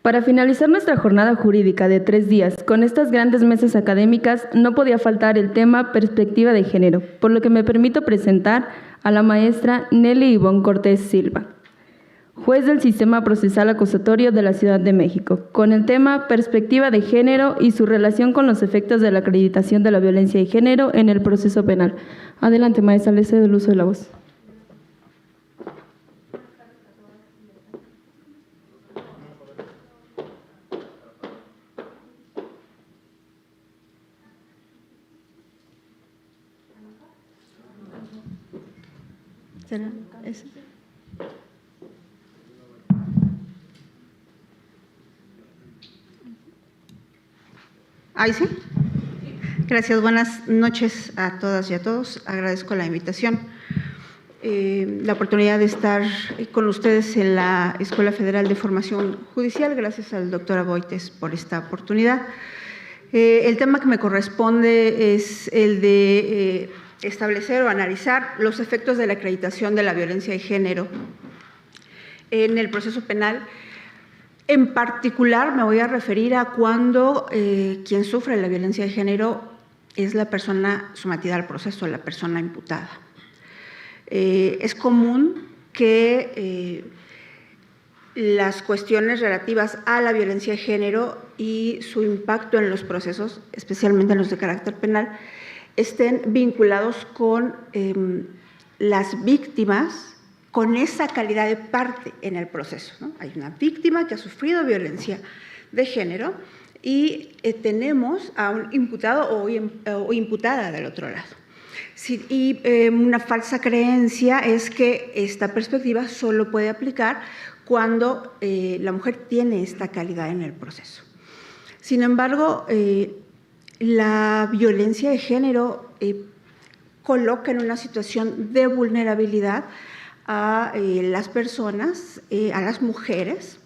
Para finalizar nuestra jornada jurídica de 3 días con estas grandes mesas académicas, no podía faltar el tema perspectiva de género, por lo que me permito presentar a la maestra Nelly Ivonne Cortés Silva, juez del Sistema Procesal Acusatorio de la Ciudad de México, con el tema perspectiva de género y su relación con los efectos de la acreditación de la violencia de género en el proceso penal. Adelante, maestra, le cedo el uso de la voz. ¿Será ese? ¿Ahí sí? Gracias, buenas noches a todas y a todos. Agradezco la invitación, la oportunidad de estar con ustedes en la Escuela Federal de Formación Judicial. Gracias al doctor Aboites por esta oportunidad. El tema que me corresponde es el de establecer o analizar los efectos de la acreditación de la violencia de género en el proceso penal. En particular, me voy a referir a cuando quien sufre la violencia de género es la persona sometida al proceso, la persona imputada. Es común que las cuestiones relativas a la violencia de género y su impacto en los procesos, especialmente en los de carácter penal, estén vinculados con las víctimas, con esa calidad de parte en el proceso, ¿no? Hay una víctima que ha sufrido violencia de género y tenemos a un imputado o imputada del otro lado. Sí, y una falsa creencia es que esta perspectiva solo puede aplicar cuando la mujer tiene esta calidad en el proceso. Sin embargo, la violencia de género coloca en una situación de vulnerabilidad a las personas, a las mujeres,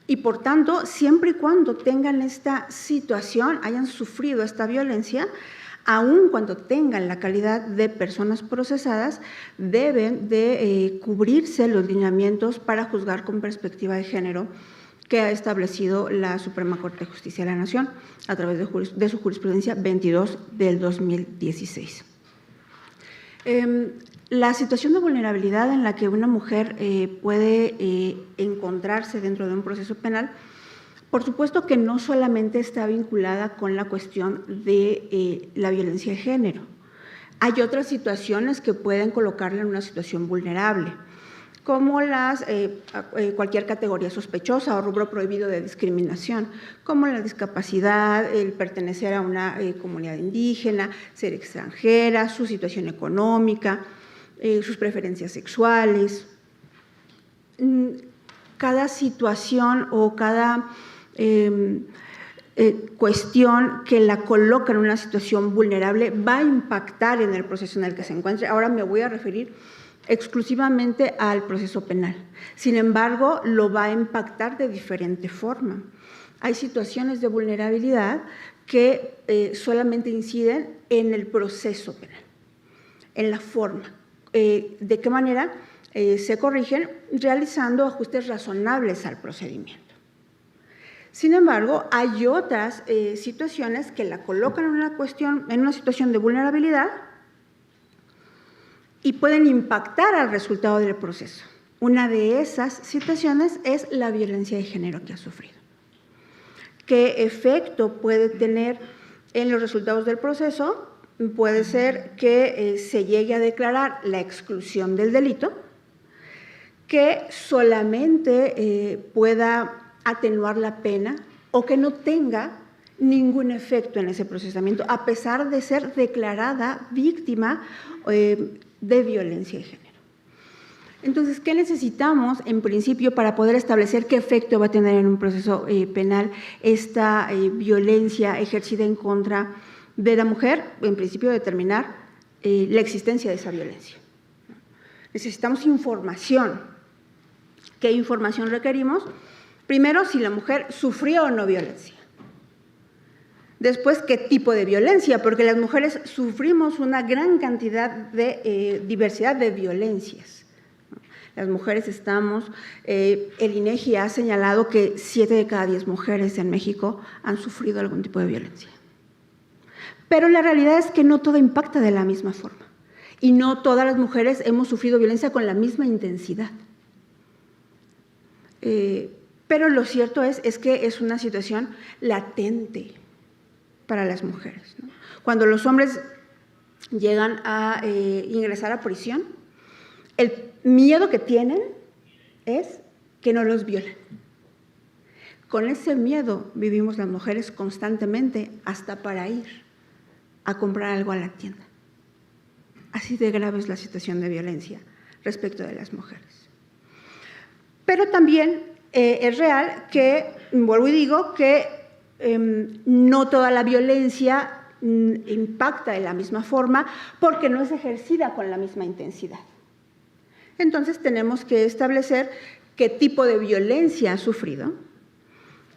y por tanto, siempre y cuando tengan esta situación, hayan sufrido esta violencia, aun cuando tengan la calidad de personas procesadas, deben de cubrirse los lineamientos para juzgar con perspectiva de género que ha establecido la Suprema Corte de Justicia de la Nación a través de su jurisprudencia 22 del 2016. La situación de vulnerabilidad en la que una mujer puede encontrarse dentro de un proceso penal, por supuesto que no solamente está vinculada con la cuestión de la violencia de género. Hay otras situaciones que pueden colocarla en una situación vulnerable, como cualquier categoría sospechosa o rubro prohibido de discriminación, como la discapacidad, el pertenecer a una comunidad indígena, ser extranjera, su situación económica, sus preferencias sexuales. Cada situación o cada cuestión que la coloca en una situación vulnerable va a impactar en el proceso en el que se encuentre. Ahora me voy a referir exclusivamente al proceso penal. Sin embargo, lo va a impactar de diferente forma. Hay situaciones de vulnerabilidad que solamente inciden en el proceso penal, en la forma. ¿De qué manera se corrigen? Realizando ajustes razonables al procedimiento. Sin embargo, hay otras situaciones que la colocan en una situación de vulnerabilidad y pueden impactar al resultado del proceso. Una de esas situaciones es la violencia de género que ha sufrido. ¿Qué efecto puede tener en los resultados del proceso? Puede ser que se llegue a declarar la exclusión del delito, que solamente pueda atenuar la pena o que no tenga ningún efecto en ese procesamiento, a pesar de ser declarada víctima de violencia de género. Entonces, ¿qué necesitamos en principio para poder establecer qué efecto va a tener en un proceso penal esta violencia ejercida en contra de la mujer? En principio, determinar la existencia de esa violencia. Necesitamos información. ¿Qué información requerimos? Primero, si la mujer sufrió o no violencia. Después, ¿qué tipo de violencia? Porque las mujeres sufrimos una gran cantidad de diversidad de violencias. Las mujeres estamos, el INEGI ha señalado que 7 de cada 10 mujeres en México han sufrido algún tipo de violencia. Pero la realidad es que no todo impacta de la misma forma y no todas las mujeres hemos sufrido violencia con la misma intensidad. Pero lo cierto es que es una situación latente para las mujeres, ¿no? Cuando los hombres llegan a ingresar a prisión, el miedo que tienen es que no los violen. Con ese miedo vivimos las mujeres constantemente, hasta para ir a comprar algo a la tienda. Así de grave es la situación de violencia respecto de las mujeres. Pero también es real que, vuelvo y digo, que no toda la violencia impacta de la misma forma porque no es ejercida con la misma intensidad. Entonces tenemos que establecer qué tipo de violencia ha sufrido,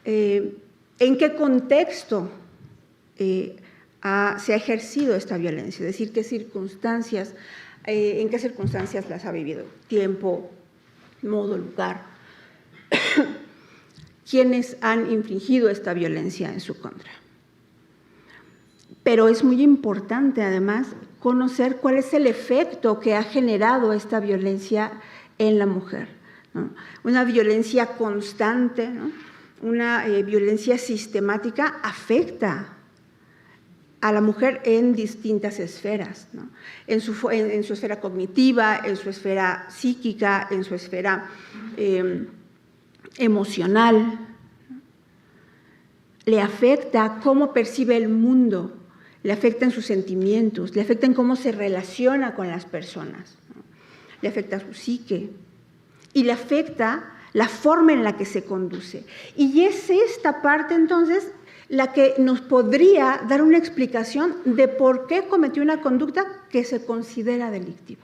en qué contexto se ha ejercido esta violencia, es decir, qué circunstancias, en qué circunstancias las ha vivido, tiempo, modo, lugar, quiénes han infringido esta violencia en su contra. Pero es muy importante, además, conocer cuál es el efecto que ha generado esta violencia en la mujer, ¿no? Una violencia constante, ¿no? Una violencia sistemática afecta a la mujer en distintas esferas, ¿no? En su esfera cognitiva, en su esfera psíquica, en su esfera emocional, ¿no? Le afecta cómo percibe el mundo, le afecta en sus sentimientos, le afecta en cómo se relaciona con las personas, ¿no? Le afecta a su psique y le afecta la forma en la que se conduce. Y es esta parte, entonces, la que nos podría dar una explicación de por qué cometió una conducta que se considera delictiva.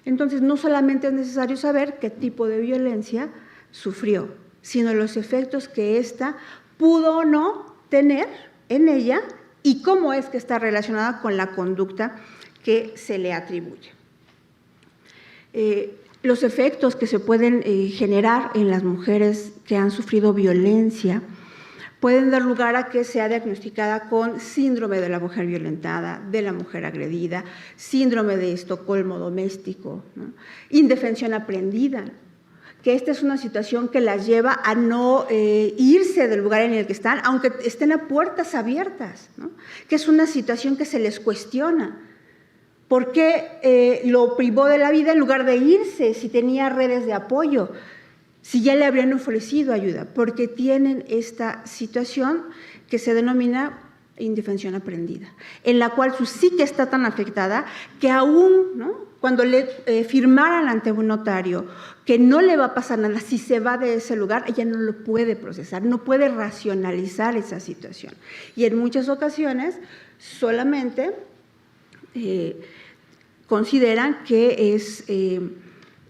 Entonces, no solamente es necesario saber qué tipo de violencia sufrió, sino los efectos que ésta pudo o no tener en ella y cómo es que está relacionada con la conducta que se le atribuye. Los efectos que se pueden generar en las mujeres que han sufrido violencia pueden dar lugar a que sea diagnosticada con síndrome de la mujer violentada, de la mujer agredida, síndrome de Estocolmo doméstico, ¿no? Indefensión aprendida, que esta es una situación que las lleva a no irse del lugar en el que están, aunque estén a puertas abiertas, ¿no? Que es una situación que se les cuestiona. ¿Por qué lo privó de la vida en lugar de irse si tenía redes de apoyo? Si ya le habrían ofrecido ayuda, porque tienen esta situación que se denomina indefensión aprendida, en la cual su psique está tan afectada que aún, ¿no?, cuando le firmaran ante un notario que no le va a pasar nada si se va de ese lugar, ella no lo puede procesar, no puede racionalizar esa situación. Y en muchas ocasiones solamente consideran que es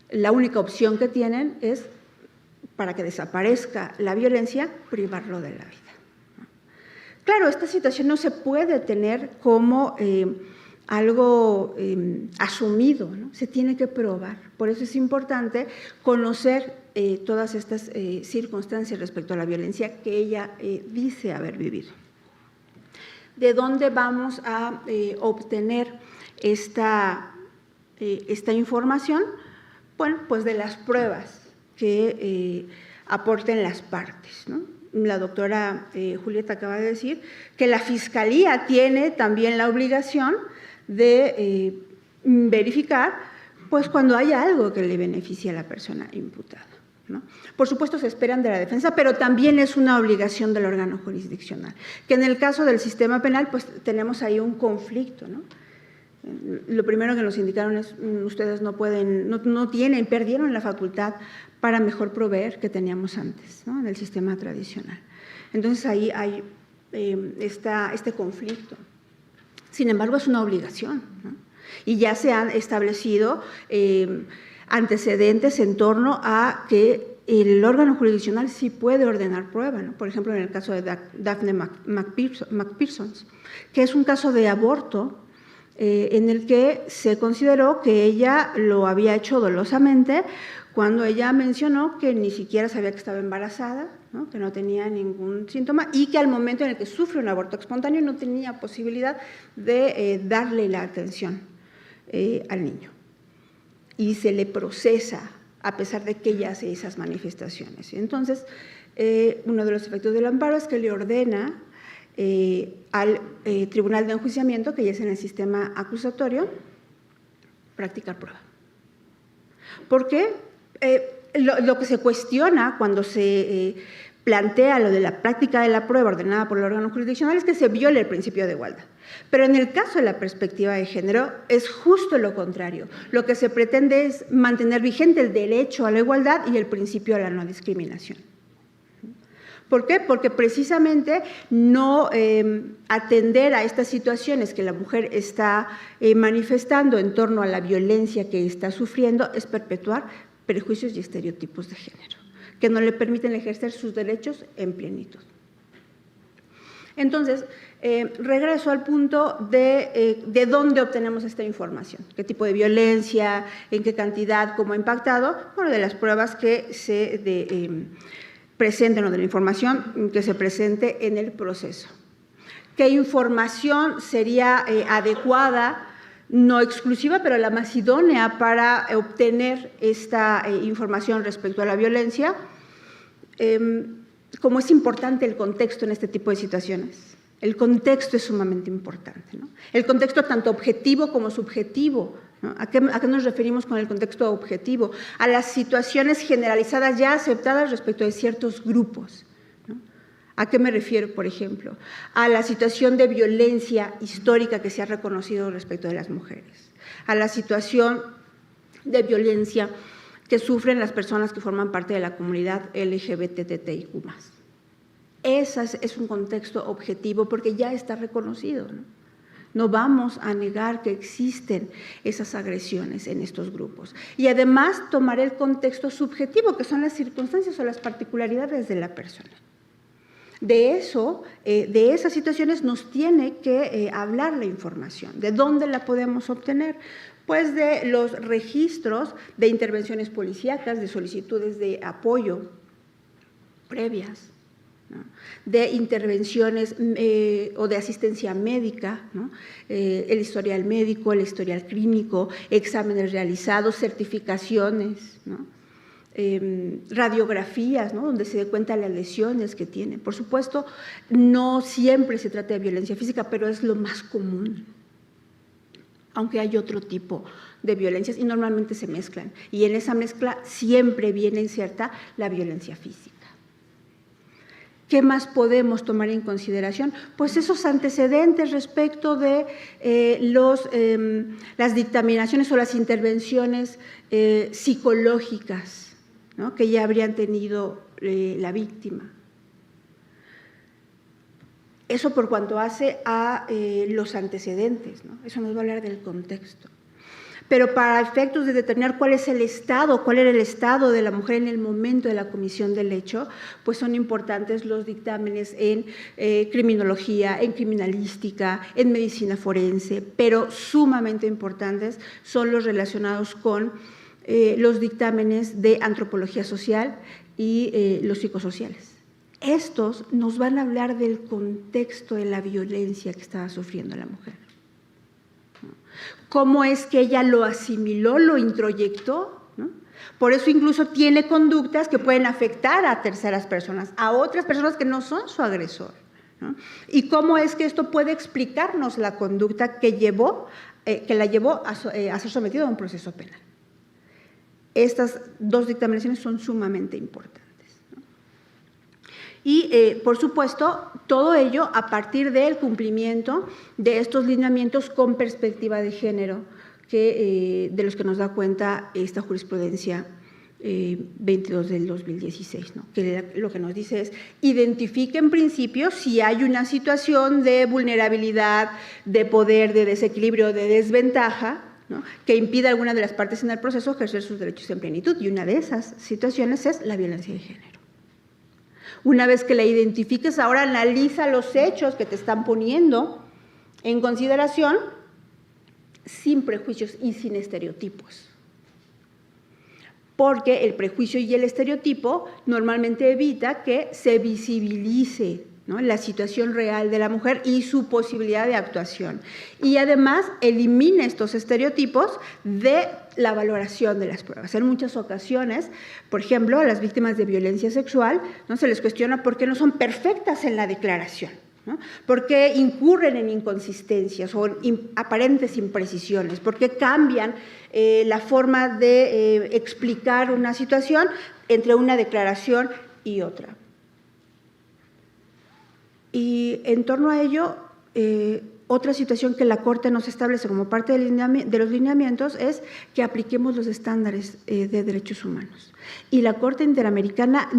la única opción que tienen es, para que desaparezca la violencia, privarlo de la vida. Claro, esta situación no se puede tener como algo asumido, ¿no? Se tiene que probar. Por eso es importante conocer todas estas circunstancias respecto a la violencia que ella dice haber vivido. ¿De dónde vamos a obtener esta información? Bueno, pues de las pruebas que aporten las partes, ¿no? La doctora Julieta acaba de decir que la Fiscalía tiene también la obligación de verificar, pues, cuando haya algo que le beneficie a la persona imputada, ¿no? Por supuesto, se esperan de la defensa, pero también es una obligación del órgano jurisdiccional, que en el caso del sistema penal, pues, tenemos ahí un conflicto, ¿no? Lo primero que nos indicaron es, ustedes no pueden, no tienen, perdieron la facultad para mejor proveer que teníamos antes, ¿no?, en el sistema tradicional. Entonces ahí hay este conflicto. Sin embargo, es una obligación, ¿no? Y ya se han establecido antecedentes en torno a que el órgano jurisdiccional sí puede ordenar prueba, ¿no? Por ejemplo, en el caso de Daphne McPherson, que es un caso de aborto en el que se consideró que ella lo había hecho dolosamente cuando ella mencionó que ni siquiera sabía que estaba embarazada, ¿no? Que no tenía ningún síntoma y que al momento en el que sufre un aborto espontáneo no tenía posibilidad de darle la atención al niño. Y se le procesa a pesar de que ella hace esas manifestaciones. Entonces, uno de los efectos del amparo es que le ordena al Tribunal de Enjuiciamiento, que ya es en el sistema acusatorio, practicar prueba. ¿Por qué? Lo que se cuestiona cuando se plantea lo de la práctica de la prueba ordenada por el órgano jurisdiccional es que se viole el principio de igualdad. Pero en el caso de la perspectiva de género es justo lo contrario. Lo que se pretende es mantener vigente el derecho a la igualdad y el principio a la no discriminación. ¿Por qué? Porque precisamente no atender a estas situaciones que la mujer está manifestando en torno a la violencia que está sufriendo es perpetuar prejuicios y estereotipos de género, que no le permiten ejercer sus derechos en plenitud. Entonces, regreso al punto de dónde obtenemos esta información, qué tipo de violencia, en qué cantidad, cómo ha impactado, bueno, de las pruebas que se presenten o de la información que se presente en el proceso. ¿Qué información sería adecuada, no exclusiva, pero la más idónea para obtener esta información respecto a la violencia? Como es importante el contexto en este tipo de situaciones. El contexto es sumamente importante, ¿no? El contexto tanto objetivo como subjetivo, ¿no? ¿A qué nos referimos con el contexto objetivo? A las situaciones generalizadas ya aceptadas respecto de ciertos grupos, ¿no? ¿A qué me refiero, por ejemplo? A la situación de violencia histórica que se ha reconocido respecto de las mujeres, a la situación de violencia que sufren las personas que forman parte de la comunidad LGBTTIQ+. Ese es un contexto objetivo porque ya está reconocido, ¿no? No vamos a negar que existen esas agresiones en estos grupos. Y además tomar el contexto subjetivo, que son las circunstancias o las particularidades de la persona. De eso, de esas situaciones nos tiene que hablar la información. ¿De dónde la podemos obtener? Pues de los registros de intervenciones policíacas, de solicitudes de apoyo previas, ¿no? De intervenciones o de asistencia médica, ¿no? El historial médico, el historial clínico, exámenes realizados, certificaciones, ¿no? Radiografías, ¿no? Donde se dé cuenta las lesiones que tiene. Por supuesto, no siempre se trata de violencia física, pero es lo más común, aunque hay otro tipo de violencias y normalmente se mezclan. Y en esa mezcla siempre viene inserta la violencia física. ¿Qué más podemos tomar en consideración? Pues esos antecedentes respecto de las dictaminaciones o las intervenciones psicológicas, ¿no? Que ya habrían tenido la víctima. Eso por cuanto hace a los antecedentes, ¿no? Eso nos va a hablar del contexto. Pero para efectos de determinar cuál es el estado, cuál era el estado de la mujer en el momento de la comisión del hecho, pues son importantes los dictámenes en criminología, en criminalística, en medicina forense, pero sumamente importantes son los relacionados con los dictámenes de antropología social y los psicosociales. Estos nos van a hablar del contexto de la violencia que estaba sufriendo la mujer. Cómo es que ella lo asimiló, lo introyectó, ¿no? Por eso incluso tiene conductas que pueden afectar a terceras personas, a otras personas que no son su agresor, ¿no? Y cómo es que esto puede explicarnos la conducta que la llevó a ser sometido a un proceso penal. Estas dos dictaminaciones son sumamente importantes. Y, por supuesto, todo ello a partir del cumplimiento de estos lineamientos con perspectiva de género, de los que nos da cuenta esta jurisprudencia 22 del 2016, ¿no? Que lo que nos dice es, identifique en principio si hay una situación de vulnerabilidad, de poder, de desequilibrio, de desventaja, ¿no? Que impida a alguna de las partes en el proceso ejercer sus derechos en plenitud. Y una de esas situaciones es la violencia de género. Una vez que la identifiques, ahora analiza los hechos que te están poniendo en consideración sin prejuicios y sin estereotipos. Porque el prejuicio y el estereotipo normalmente evita que se visibilice, ¿no?, la situación real de la mujer y su posibilidad de actuación. Y además elimina estos estereotipos de la valoración de las pruebas. En muchas ocasiones, por ejemplo, a las víctimas de violencia sexual, ¿no?, se les cuestiona por qué no son perfectas en la declaración, ¿no?, por qué incurren en inconsistencias o en aparentes imprecisiones, por qué cambian la forma de explicar una situación entre una declaración y otra. Y en torno a ello, otra situación que la Corte nos establece como parte de los lineamientos es que apliquemos los estándares de derechos humanos. Y la Corte Interamericana,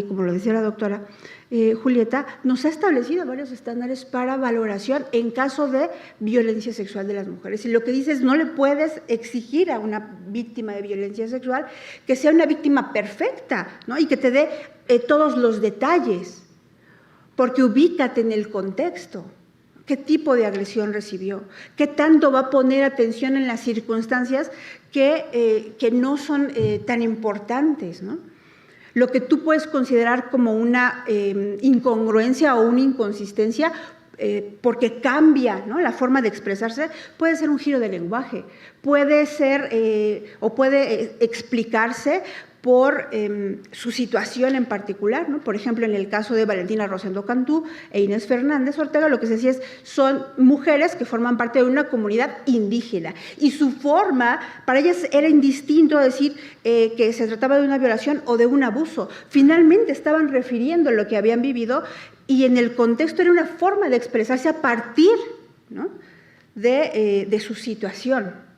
como lo decía la doctora Julieta, nos ha establecido varios estándares para valoración en caso de violencia sexual de las mujeres. Y lo que dice es, no le puedes exigir a una víctima de violencia sexual que sea una víctima perfecta, ¿no?, y que te dé todos los detalles, porque ubícate en el contexto. ¿Qué tipo de agresión recibió? ¿Qué tanto va a poner atención en las circunstancias que no son tan importantes, ¿no? Lo que tú puedes considerar como una incongruencia o una inconsistencia, porque cambia, ¿no?, la forma de expresarse, puede ser un giro de lenguaje, puede ser o puede explicarse por su situación en particular, ¿no? Por ejemplo, en el caso de Valentina Rosendo Cantú e Inés Fernández Ortega, lo que se decía es, son mujeres que forman parte de una comunidad indígena y su forma, para ellas era indistinto decir que se trataba de una violación o de un abuso. Finalmente estaban refiriendo lo que habían vivido y en el contexto era una forma de expresarse a partir, ¿no?, de su situación,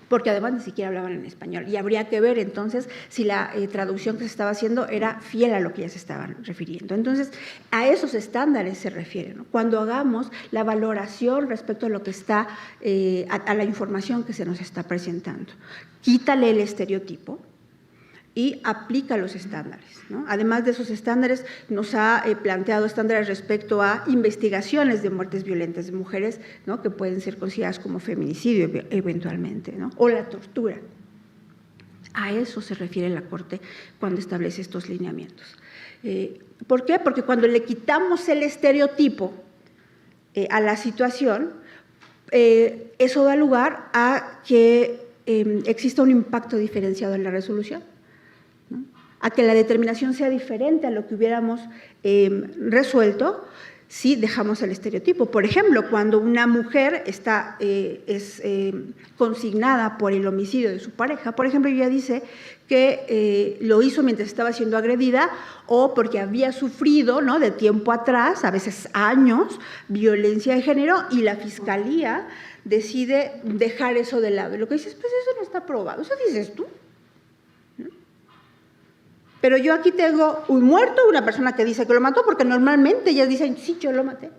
porque además ni siquiera hablaban en español. Y habría que ver entonces si la traducción que se estaba haciendo era fiel a lo que ya se estaban refiriendo. Entonces, a esos estándares se refiere, ¿no?, cuando hagamos la valoración respecto a lo que está, a la información que se nos está presentando. Quítale el estereotipo y aplica los estándares, ¿no? Además de esos estándares, nos ha planteado estándares respecto a investigaciones de muertes violentas de mujeres, ¿no?, que pueden ser consideradas como feminicidio eventualmente, ¿no?, o la tortura. A eso se refiere la Corte cuando establece estos lineamientos. ¿Por qué? Porque cuando le quitamos el estereotipo a la situación, eso da lugar a que exista un impacto diferenciado en la resolución, ¿no?, a que la determinación sea diferente a lo que hubiéramos resuelto si dejamos el estereotipo. Por ejemplo, cuando una mujer es consignada por el homicidio de su pareja, por ejemplo, ella dice que lo hizo mientras estaba siendo agredida o porque había sufrido, ¿no?, de tiempo atrás, a veces años, violencia de género, y la Fiscalía decide dejar eso de lado. Y lo que dices, pues eso no está probado, eso dices tú. Pero yo aquí tengo un muerto, una persona que dice que lo mató, porque normalmente ellas dicen, sí, yo lo maté.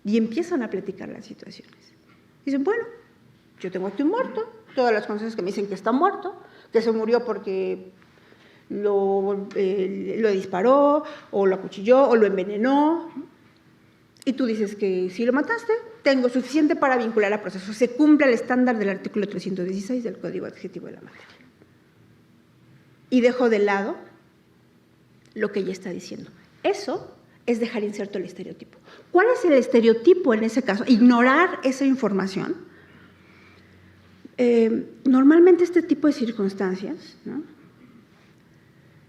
Y empiezan a platicar las situaciones. Dicen, bueno, yo tengo aquí un muerto, todas las cosas que me dicen que está muerto, que se murió porque lo disparó, o lo acuchilló, o lo envenenó. Y tú dices que si lo mataste, tengo suficiente para vincular a proceso. Se cumple el estándar del artículo 316 del Código Adjetivo de la Materia. Y dejo de lado lo que ella está diciendo. Eso es dejar inserto el estereotipo. ¿Cuál es el estereotipo en ese caso? Ignorar esa información. Normalmente este tipo de circunstancias,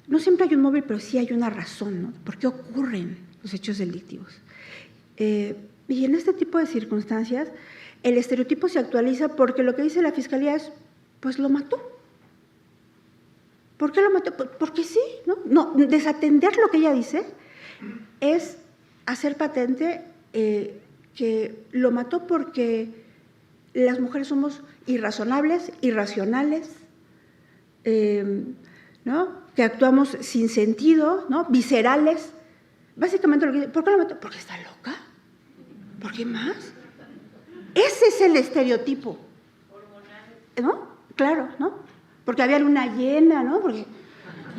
no siempre hay un móvil, pero sí hay una razón, ¿no?, por qué ocurren los hechos delictivos. Y en este tipo de circunstancias, el estereotipo se actualiza porque lo que dice la Fiscalía es, pues lo mató. ¿Por qué lo mató? Porque sí, ¿no? No, desatender lo que ella dice es hacer patente que lo mató porque las mujeres somos irrazonables, irracionales, ¿no?, que actuamos sin sentido, ¿no?, viscerales. Básicamente lo que dice, ¿por qué lo mató? Porque está loca. ¿Por qué más? Ese es el estereotipo, ¿no? Claro, ¿no? Porque había luna llena, ¿no? Porque,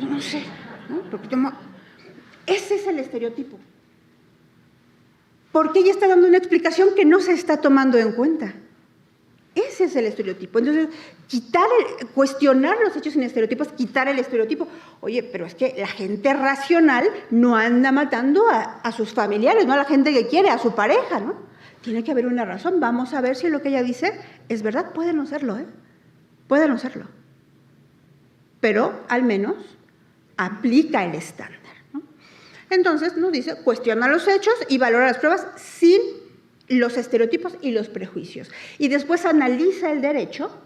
no sé, ¿no? Ese es el estereotipo. Porque ella está dando una explicación que no se está tomando en cuenta. Ese es el estereotipo. Entonces, cuestionar los hechos sin estereotipos, quitar el estereotipo. Oye, pero es que la gente racional no anda matando a sus familiares, no a la gente que quiere, a su pareja, ¿no? Tiene que haber una razón. Vamos a ver si lo que ella dice es verdad. Puede no serlo, ¿eh? Puede no serlo. Pero, al menos, aplica el estándar, ¿no? Entonces, nos dice, cuestiona los hechos y valora las pruebas sin los estereotipos y los prejuicios. Y después analiza el derecho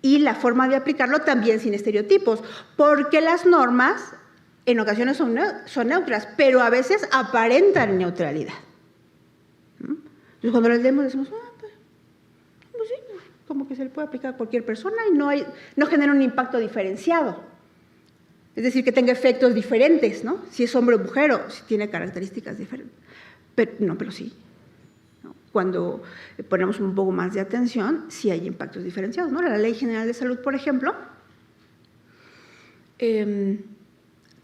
y la forma de aplicarlo también sin estereotipos, porque las normas en ocasiones son neutras, pero a veces aparentan neutralidad. Entonces, cuando las leemos decimos, pues sí, como que se le puede aplicar a cualquier persona y no genera un impacto diferenciado. Es decir, que tenga efectos diferentes, ¿no? Si es hombre o mujer o si tiene características diferentes. Pero sí. ¿No? Cuando ponemos un poco más de atención, sí hay impactos diferenciados, ¿no? La Ley General de Salud, por ejemplo,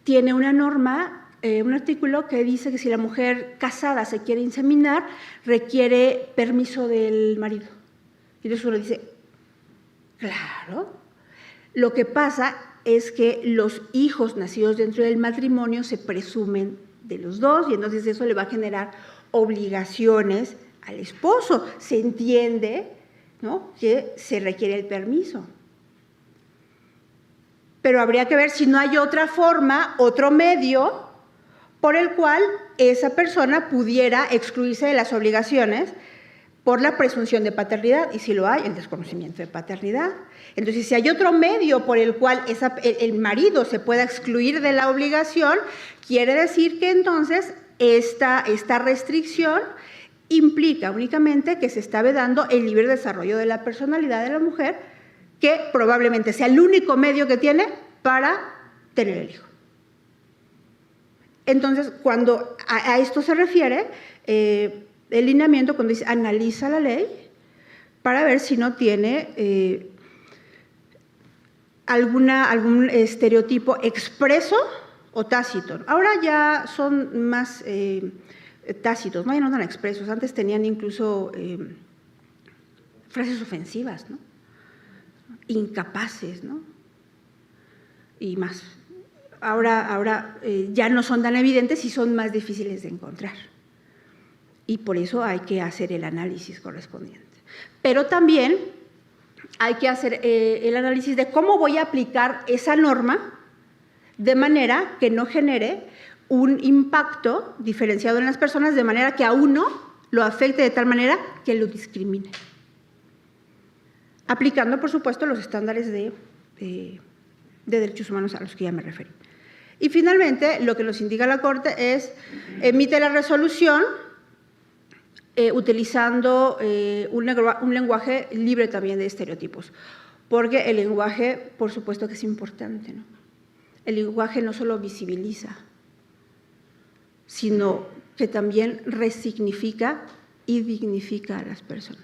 tiene una norma, un artículo que dice que si la mujer casada se quiere inseminar, requiere permiso del marido. Y entonces uno dice, claro, lo que pasa es que los hijos nacidos dentro del matrimonio se presumen de los dos y entonces eso le va a generar obligaciones al esposo. Se entiende, ¿no?, que se requiere el permiso. Pero habría que ver si no hay otra forma, otro medio por el cual esa persona pudiera excluirse de las obligaciones por la presunción de paternidad, y si lo hay, el desconocimiento de paternidad. Entonces, si hay otro medio por el cual el marido se pueda excluir de la obligación, quiere decir que entonces esta restricción implica únicamente que se está vedando el libre desarrollo de la personalidad de la mujer, que probablemente sea el único medio que tiene para tener el hijo. Entonces, cuando a esto se refiere, el lineamiento, cuando dice analiza la ley para ver si no tiene algún estereotipo expreso o tácito. Ahora ya son más tácitos, no, ya no tan expresos. Antes tenían incluso frases ofensivas, ¿no? Incapaces, ¿no? Y más. Ahora ya no son tan evidentes y son más difíciles de encontrar. Y por eso hay que hacer el análisis correspondiente. Pero también hay que hacer el análisis de cómo voy a aplicar esa norma de manera que no genere un impacto diferenciado en las personas, de manera que a uno lo afecte de tal manera que lo discrimine. Aplicando, por supuesto, los estándares de derechos humanos a los que ya me referí. Y finalmente, lo que nos indica la Corte es, emite la resolución utilizando un lenguaje libre también de estereotipos, porque el lenguaje, por supuesto que es importante, ¿no? El lenguaje no solo visibiliza, sino que también resignifica y dignifica a las personas,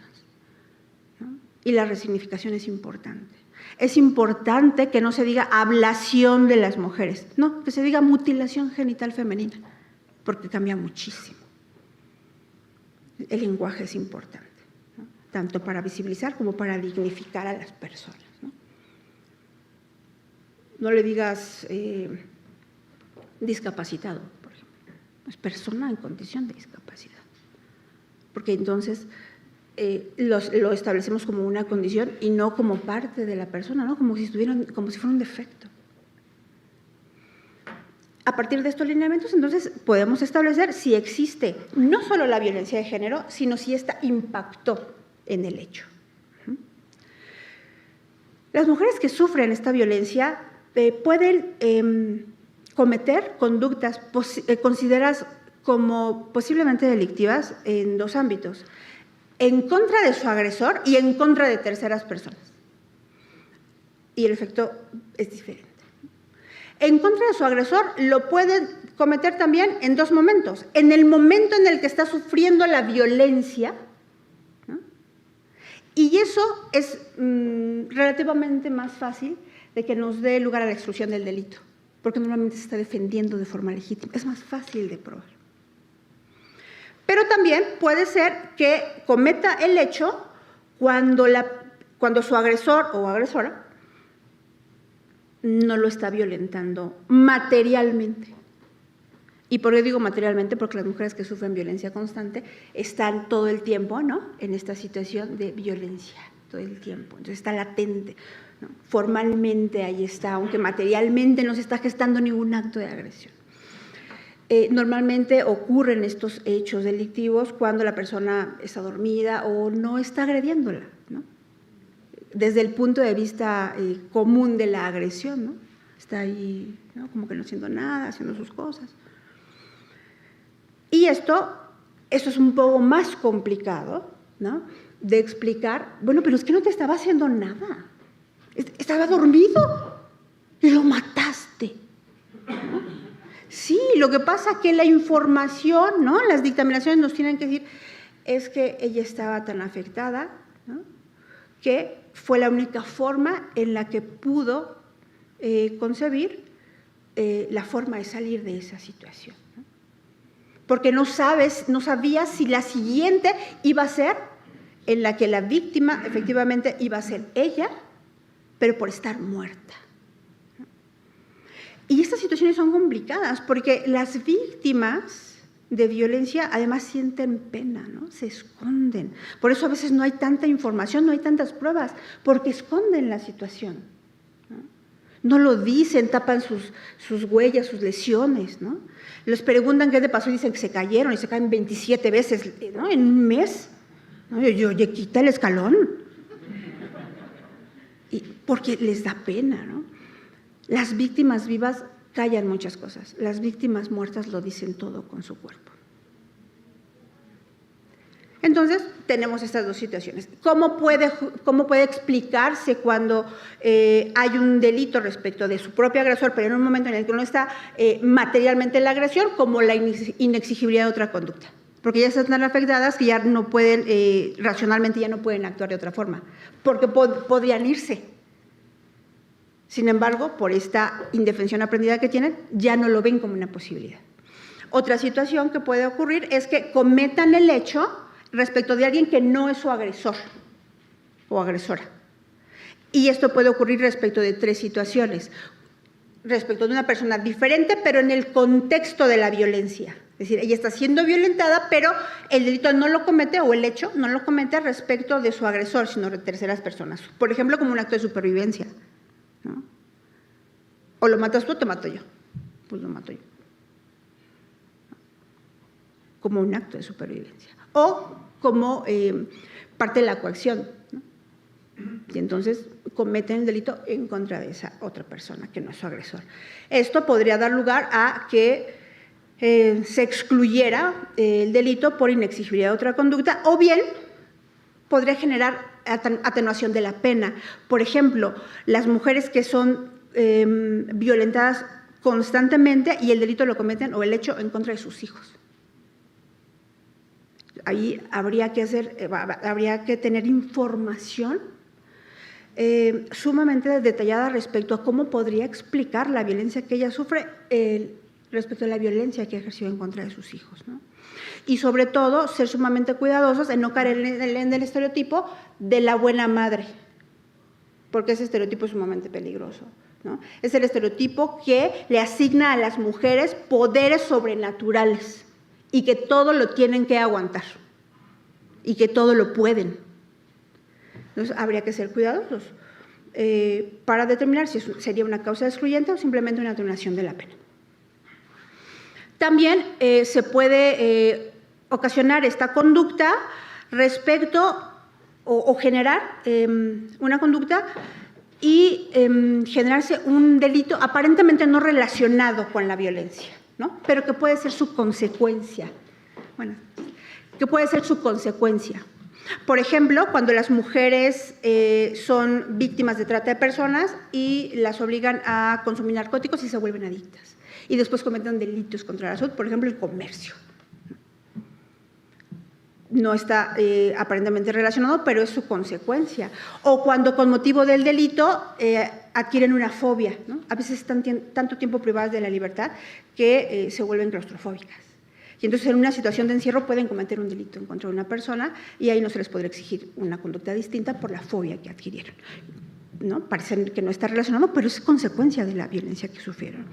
¿no? Y la resignificación es importante. Es importante que no se diga ablación de las mujeres, no, que se diga mutilación genital femenina, porque cambia muchísimo. El lenguaje es importante, ¿no? Tanto para visibilizar como para dignificar a las personas, ¿no? No le digas discapacitado, por ejemplo, es persona en condición de discapacidad, porque entonces lo establecemos como una condición y no como parte de la persona, ¿no? Como si fuera un defecto. A partir de estos lineamientos, entonces, podemos establecer si existe no solo la violencia de género, sino si ésta impactó en el hecho. Las mujeres que sufren esta violencia pueden cometer conductas consideradas como posiblemente delictivas en dos ámbitos: en contra de su agresor y en contra de terceras personas. Y el efecto es diferente. En contra de su agresor lo pueden cometer también en dos momentos. En el momento en el que está sufriendo la violencia, ¿no? Y eso es relativamente más fácil de que nos dé lugar a la exclusión del delito, porque normalmente se está defendiendo de forma legítima. Es más fácil de probar. Pero también puede ser que cometa el hecho cuando su agresor o agresora no lo está violentando materialmente. ¿Y por qué digo materialmente? Porque las mujeres que sufren violencia constante están todo el tiempo, ¿no?, en esta situación de violencia, todo el tiempo. Entonces está latente, ¿no? Formalmente ahí está, aunque materialmente no se está gestando ningún acto de agresión. Normalmente ocurren estos hechos delictivos cuando la persona está dormida o no está agrediéndola, ¿no?, desde el punto de vista común de la agresión, ¿no? Está ahí, ¿no?, como que no haciendo nada, haciendo sus cosas. Y esto es un poco más complicado, ¿no?, de explicar. Bueno, pero es que no te estaba haciendo nada. Estaba dormido y lo mataste, ¿no? Sí, lo que pasa es que la información, ¿no?, las dictaminaciones nos tienen que decir es que ella estaba tan afectada, ¿no?, que fue la única forma en la que pudo concebir la forma de salir de esa situación, ¿no? Porque no sabía si la siguiente iba a ser en la que la víctima efectivamente iba a ser ella, pero por estar muerta, ¿no? Y estas situaciones son complicadas porque las víctimas de violencia además sienten pena, ¿no?, se esconden. Por eso a veces no hay tanta información, no hay tantas pruebas, porque esconden la situación, ¿no? No lo dicen, tapan sus huellas, sus lesiones, ¿no? Les preguntan qué le pasó y dicen que se cayeron y se caen 27 veces, ¿no?, en un mes, ¿no? Yo quita el escalón. Y porque les da pena, ¿no? Las víctimas vivas callan muchas cosas. Las víctimas muertas lo dicen todo con su cuerpo. Entonces, tenemos estas dos situaciones. ¿Cómo puede explicarse cuando hay un delito respecto de su propio agresor, pero en un momento en el que no está materialmente la agresión, como la inexigibilidad de otra conducta? Porque ya están tan afectadas que ya no pueden, racionalmente ya no pueden actuar de otra forma, porque podrían irse. Sin embargo, por esta indefensión aprendida que tienen, ya no lo ven como una posibilidad. Otra situación que puede ocurrir es que cometan el hecho respecto de alguien que no es su agresor o agresora. Y esto puede ocurrir respecto de tres situaciones. Respecto de una persona diferente, pero en el contexto de la violencia. Es decir, ella está siendo violentada, pero el delito no lo comete, o el hecho no lo comete respecto de su agresor, sino de terceras personas. Por ejemplo, como un acto de supervivencia, ¿no? O lo matas tú o te mato yo. Pues lo mato yo. Como un acto de supervivencia. O como parte de la coacción, ¿no? Y entonces cometen el delito en contra de esa otra persona que no es su agresor. Esto podría dar lugar a que se excluyera el delito por inexigibilidad de otra conducta, o bien podría generar atenuación de la pena. Por ejemplo, las mujeres que son violentadas constantemente y el delito lo cometen, o el hecho, en contra de sus hijos. Ahí habría que tener información sumamente detallada respecto a cómo podría explicar la violencia que ella sufre respecto a la violencia que ejerció en contra de sus hijos, ¿no? Y sobre todo, ser sumamente cuidadosos en no caer en el estereotipo de la buena madre, porque ese estereotipo es sumamente peligroso, ¿no? Es el estereotipo que le asigna a las mujeres poderes sobrenaturales y que todo lo tienen que aguantar y que todo lo pueden. Entonces, habría que ser cuidadosos para determinar si sería una causa excluyente o simplemente una atenuación de la pena. También se puede ocasionar esta conducta respecto o generar una conducta y generarse un delito aparentemente no relacionado con la violencia, ¿no? Pero que puede ser su consecuencia. Bueno, que puede ser su consecuencia. Por ejemplo, cuando las mujeres son víctimas de trata de personas y las obligan a consumir narcóticos y se vuelven adictas. Y después cometen delitos contra la salud, por ejemplo, el comercio. No está aparentemente relacionado, pero es su consecuencia. O cuando con motivo del delito adquieren una fobia, ¿no? A veces están tanto tiempo privadas de la libertad que se vuelven claustrofóbicas. Y entonces en una situación de encierro pueden cometer un delito en contra de una persona y ahí no se les podrá exigir una conducta distinta por la fobia que adquirieron, ¿no? Parece que no está relacionado, pero es consecuencia de la violencia que sufrieron.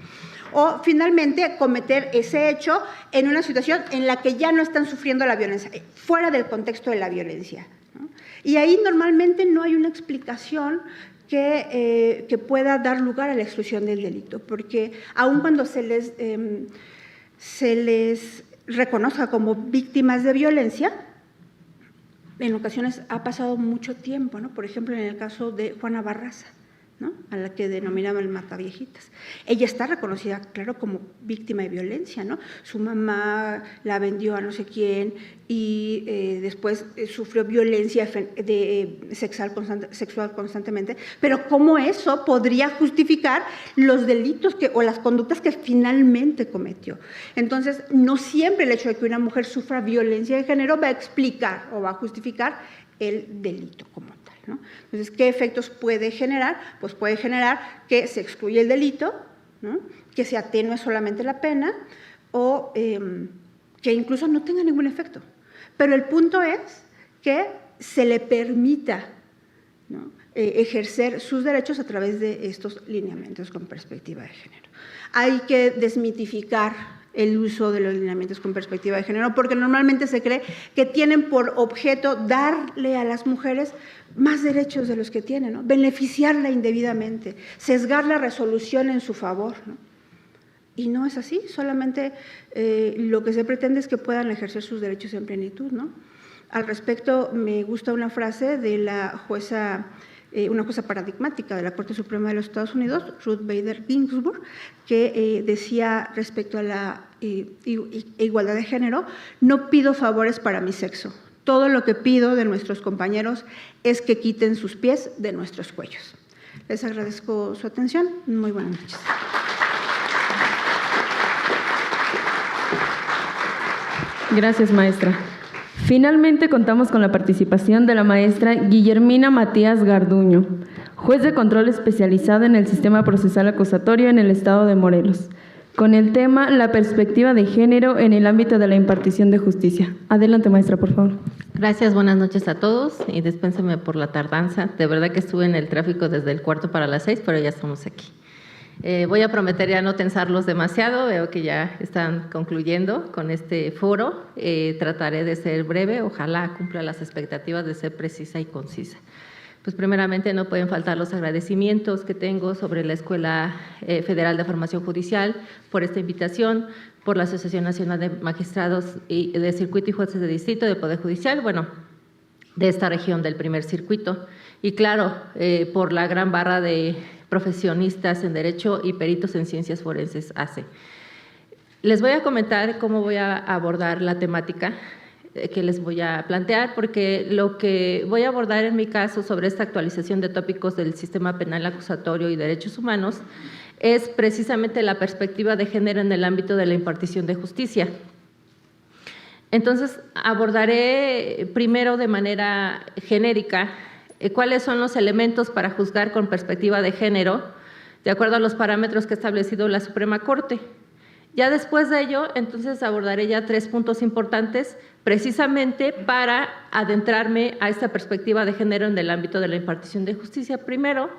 O finalmente cometer ese hecho en una situación en la que ya no están sufriendo la violencia, fuera del contexto de la violencia, ¿no? Y ahí normalmente no hay una explicación que pueda dar lugar a la exclusión del delito, porque aun cuando se les reconozca como víctimas de violencia, en ocasiones ha pasado mucho tiempo, ¿no? Por ejemplo, en el caso de Juana Barraza, ¿no? A la que denominaban Mataviejitas. Ella está reconocida, claro, como víctima de violencia, ¿no? Su mamá la vendió a no sé quién y después sufrió violencia sexual constantemente, pero ¿cómo eso podría justificar los delitos o las conductas que finalmente cometió? Entonces, no siempre el hecho de que una mujer sufra violencia de género va a explicar o va a justificar el delito como tal, ¿no? Entonces, ¿qué efectos puede generar? Pues puede generar que se excluya el delito, ¿no? Que se atenúe solamente la pena o que incluso no tenga ningún efecto. Pero el punto es que se le permita, ¿no? Ejercer sus derechos a través de estos lineamientos con perspectiva de género. Hay que desmitificar el uso de los lineamientos con perspectiva de género, porque normalmente se cree que tienen por objeto darle a las mujeres más derechos de los que tienen, ¿no? Beneficiarla indebidamente, sesgar la resolución en su favor, ¿no? Y no es así, solamente lo que se pretende es que puedan ejercer sus derechos en plenitud, ¿no? Al respecto, me gusta una frase de la jueza, una jueza paradigmática de la Corte Suprema de los Estados Unidos, Ruth Bader Ginsburg, que decía respecto a la igualdad de género: no pido favores para mi sexo, todo lo que pido de nuestros compañeros es que quiten sus pies de nuestros cuellos. Les agradezco su atención. Muy buenas noches. Gracias, maestra. Finalmente contamos con la participación de la maestra Guillermina Matías Garduño, juez de control especializado en el sistema procesal acusatorio en el estado de Morelos, con el tema La perspectiva de género en el ámbito de la impartición de justicia. Adelante, maestra, por favor. Gracias, buenas noches a todos y dispénsenme por la tardanza. De verdad que estuve en el tráfico desde el 5:45, pero ya estamos aquí. Voy a prometer ya no tensarlos demasiado, veo que ya están concluyendo con este foro. Trataré de ser breve, ojalá cumpla las expectativas de ser precisa y concisa. Pues primeramente no pueden faltar los agradecimientos que tengo sobre la Escuela Federal de Formación Judicial por esta invitación, por la Asociación Nacional de Magistrados de Circuito y Jueces de Distrito de Poder Judicial, bueno, de esta región del primer circuito, y claro, por la gran barra de profesionistas en Derecho y peritos en Ciencias Forenses ACE. Les voy a comentar cómo voy a abordar la temática que les voy a plantear, porque lo que voy a abordar en mi caso sobre esta actualización de tópicos del sistema penal acusatorio y derechos humanos es precisamente la perspectiva de género en el ámbito de la impartición de justicia. Entonces, abordaré primero de manera genérica cuáles son los elementos para juzgar con perspectiva de género, de acuerdo a los parámetros que ha establecido la Suprema Corte. Ya después de ello, entonces abordaré ya 3 puntos importantes, precisamente para adentrarme a esta perspectiva de género en el ámbito de la impartición de justicia. Primero,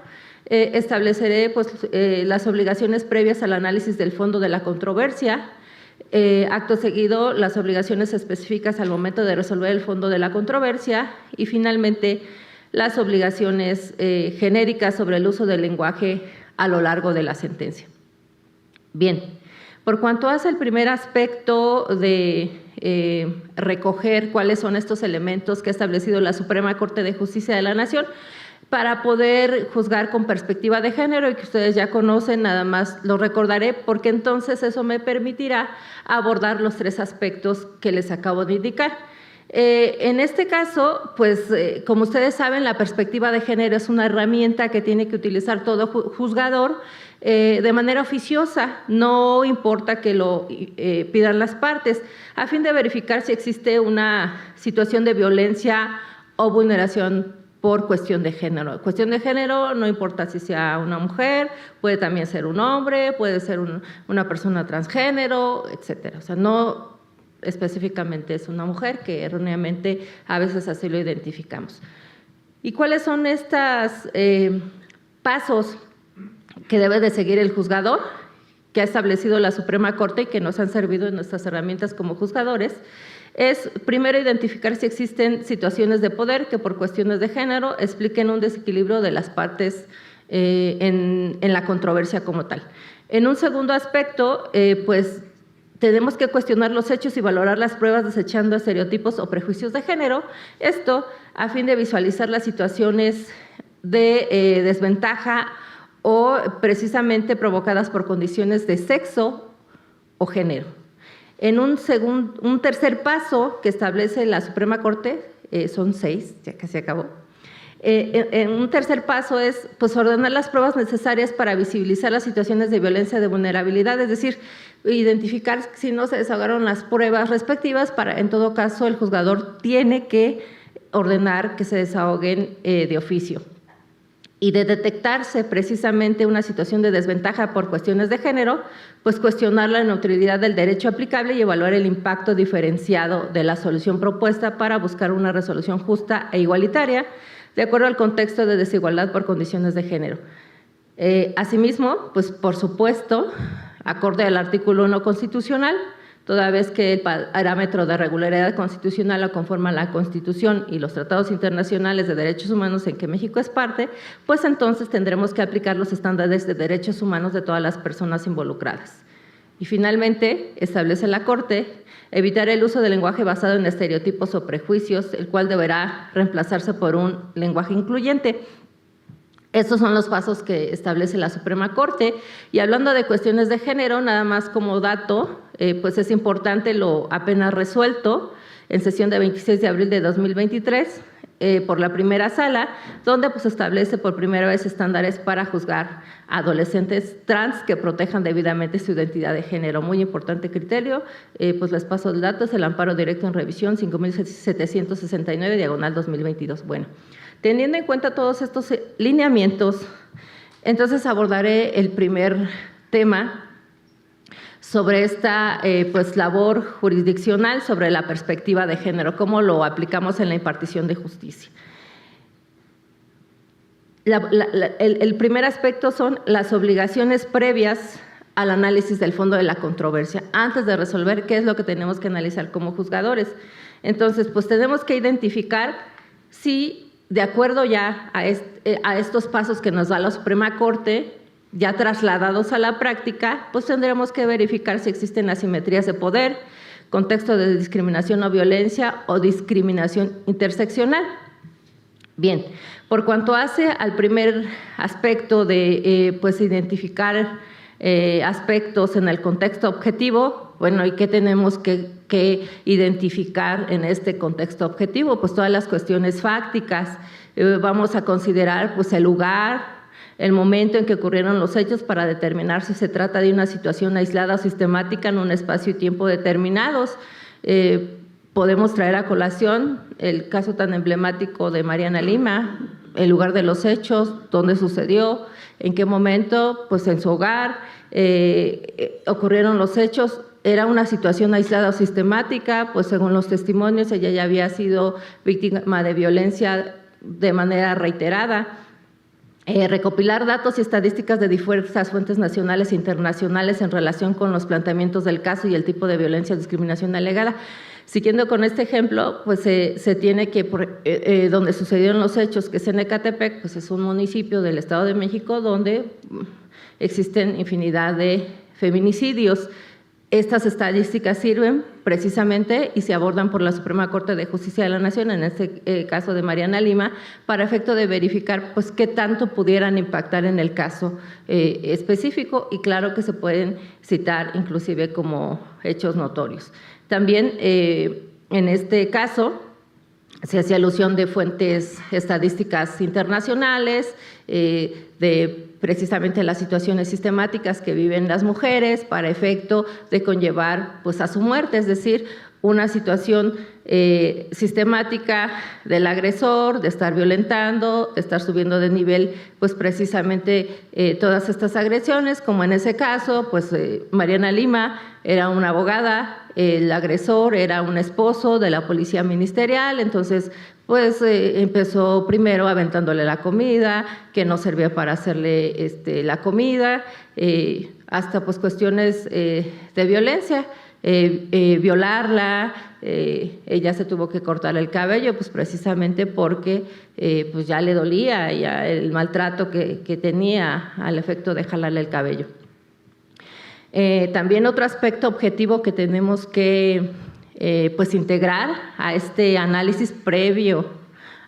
estableceré pues, las obligaciones previas al análisis del fondo de la controversia. Acto seguido, las obligaciones específicas al momento de resolver el fondo de la controversia y finalmente las obligaciones genéricas sobre el uso del lenguaje a lo largo de la sentencia. Bien, por cuanto hace el primer aspecto de recoger cuáles son estos elementos que ha establecido la Suprema Corte de Justicia de la Nación, para poder juzgar con perspectiva de género y que ustedes ya conocen, nada más lo recordaré porque entonces eso me permitirá abordar los 3 aspectos que les acabo de indicar. En este caso, pues como ustedes saben, la perspectiva de género es una herramienta que tiene que utilizar todo juzgador de manera oficiosa, no importa que lo pidan las partes, a fin de verificar si existe una situación de violencia o vulneración por cuestión de género. Cuestión de género no importa si sea una mujer, puede también ser un hombre, puede ser una persona transgénero, etcétera. O sea, no específicamente es una mujer, que erróneamente a veces así lo identificamos. ¿Y cuáles son estos pasos que debe de seguir el juzgador, que ha establecido la Suprema Corte y que nos han servido en nuestras herramientas como juzgadores? Es primero identificar si existen situaciones de poder que por cuestiones de género expliquen un desequilibrio de las partes en la controversia como tal. En un segundo aspecto, pues tenemos que cuestionar los hechos y valorar las pruebas desechando estereotipos o prejuicios de género, esto a fin de visualizar las situaciones de desventaja o precisamente provocadas por condiciones de sexo o género. En un tercer paso que establece la Suprema Corte, son 6, ya casi acabó. En un tercer paso es pues, ordenar las pruebas necesarias para visibilizar las situaciones de violencia de vulnerabilidad, es decir, identificar si no se desahogaron las pruebas respectivas, para en todo caso el juzgador tiene que ordenar que se desahoguen de oficio. Y de detectarse precisamente una situación de desventaja por cuestiones de género, pues cuestionar la neutralidad del derecho aplicable y evaluar el impacto diferenciado de la solución propuesta para buscar una resolución justa e igualitaria, de acuerdo al contexto de desigualdad por condiciones de género. Asimismo, pues por supuesto, acorde al artículo 1 constitucional, toda vez que el parámetro de regularidad constitucional lo conforman la Constitución y los tratados internacionales de derechos humanos en que México es parte, pues entonces tendremos que aplicar los estándares de derechos humanos de todas las personas involucradas. Y finalmente, establece la Corte evitar el uso del lenguaje basado en estereotipos o prejuicios, el cual deberá reemplazarse por un lenguaje incluyente. Estos son los pasos que establece la Suprema Corte. Y hablando de cuestiones de género, nada más como dato, pues es importante lo apenas resuelto en sesión de 26 de abril de 2023 por la primera sala, donde pues establece por primera vez estándares para juzgar a adolescentes trans que protejan debidamente su identidad de género. Muy importante criterio, pues les paso el dato, es el amparo directo en revisión 5769/2022. Bueno. Teniendo en cuenta todos estos lineamientos, entonces abordaré el primer tema sobre esta pues, labor jurisdiccional sobre la perspectiva de género, cómo lo aplicamos en la impartición de justicia. El primer aspecto son las obligaciones previas al análisis del fondo de la controversia, antes de resolver qué es lo que tenemos que analizar como juzgadores. Entonces, pues tenemos que identificar si de acuerdo ya a estos pasos que nos da la Suprema Corte, ya trasladados a la práctica, pues tendremos que verificar si existen asimetrías de poder, contexto de discriminación o violencia o discriminación interseccional. Bien, por cuanto hace al primer aspecto de pues identificar aspectos en el contexto objetivo, bueno, ¿y qué tenemos que identificar en este contexto objetivo? Pues todas las cuestiones fácticas. Vamos a considerar pues el lugar, el momento en que ocurrieron los hechos para determinar si se trata de una situación aislada o sistemática en un espacio y tiempo determinados. Podemos traer a colación el caso tan emblemático de Mariana Lima, el lugar de los hechos, dónde sucedió, en qué momento, pues en su hogar ocurrieron los hechos. Era una situación aislada o sistemática, pues según los testimonios ella ya había sido víctima de violencia de manera reiterada. Recopilar datos y estadísticas de diversas fuentes nacionales e internacionales en relación con los planteamientos del caso y el tipo de violencia o discriminación alegada. Siguiendo con este ejemplo, pues se tiene que, donde sucedieron los hechos, que es en Ecatepec, pues es un municipio del Estado de México donde existen infinidad de feminicidios. Estas estadísticas sirven precisamente y se abordan por la Suprema Corte de Justicia de la Nación, en este caso de Mariana Lima, para efecto de verificar pues, qué tanto pudieran impactar en el caso específico, y claro que se pueden citar inclusive como hechos notorios. También en este caso se hace alusión de fuentes estadísticas internacionales, de precisamente las situaciones sistemáticas que viven las mujeres para efecto de conllevar pues, a su muerte, es decir, una situación sistemática del agresor, de estar violentando, de estar subiendo de nivel, pues precisamente todas estas agresiones, como en ese caso, pues Mariana Lima era una abogada, el agresor era un esposo de la policía ministerial, entonces pues empezó primero aventándole la comida, que no servía para hacerle la comida, hasta pues cuestiones de violencia. Violarla, ella se tuvo que cortar el cabello, pues precisamente porque pues ya le dolía ya el maltrato que tenía al efecto de jalarle el cabello. También otro aspecto objetivo que tenemos que pues integrar a este análisis previo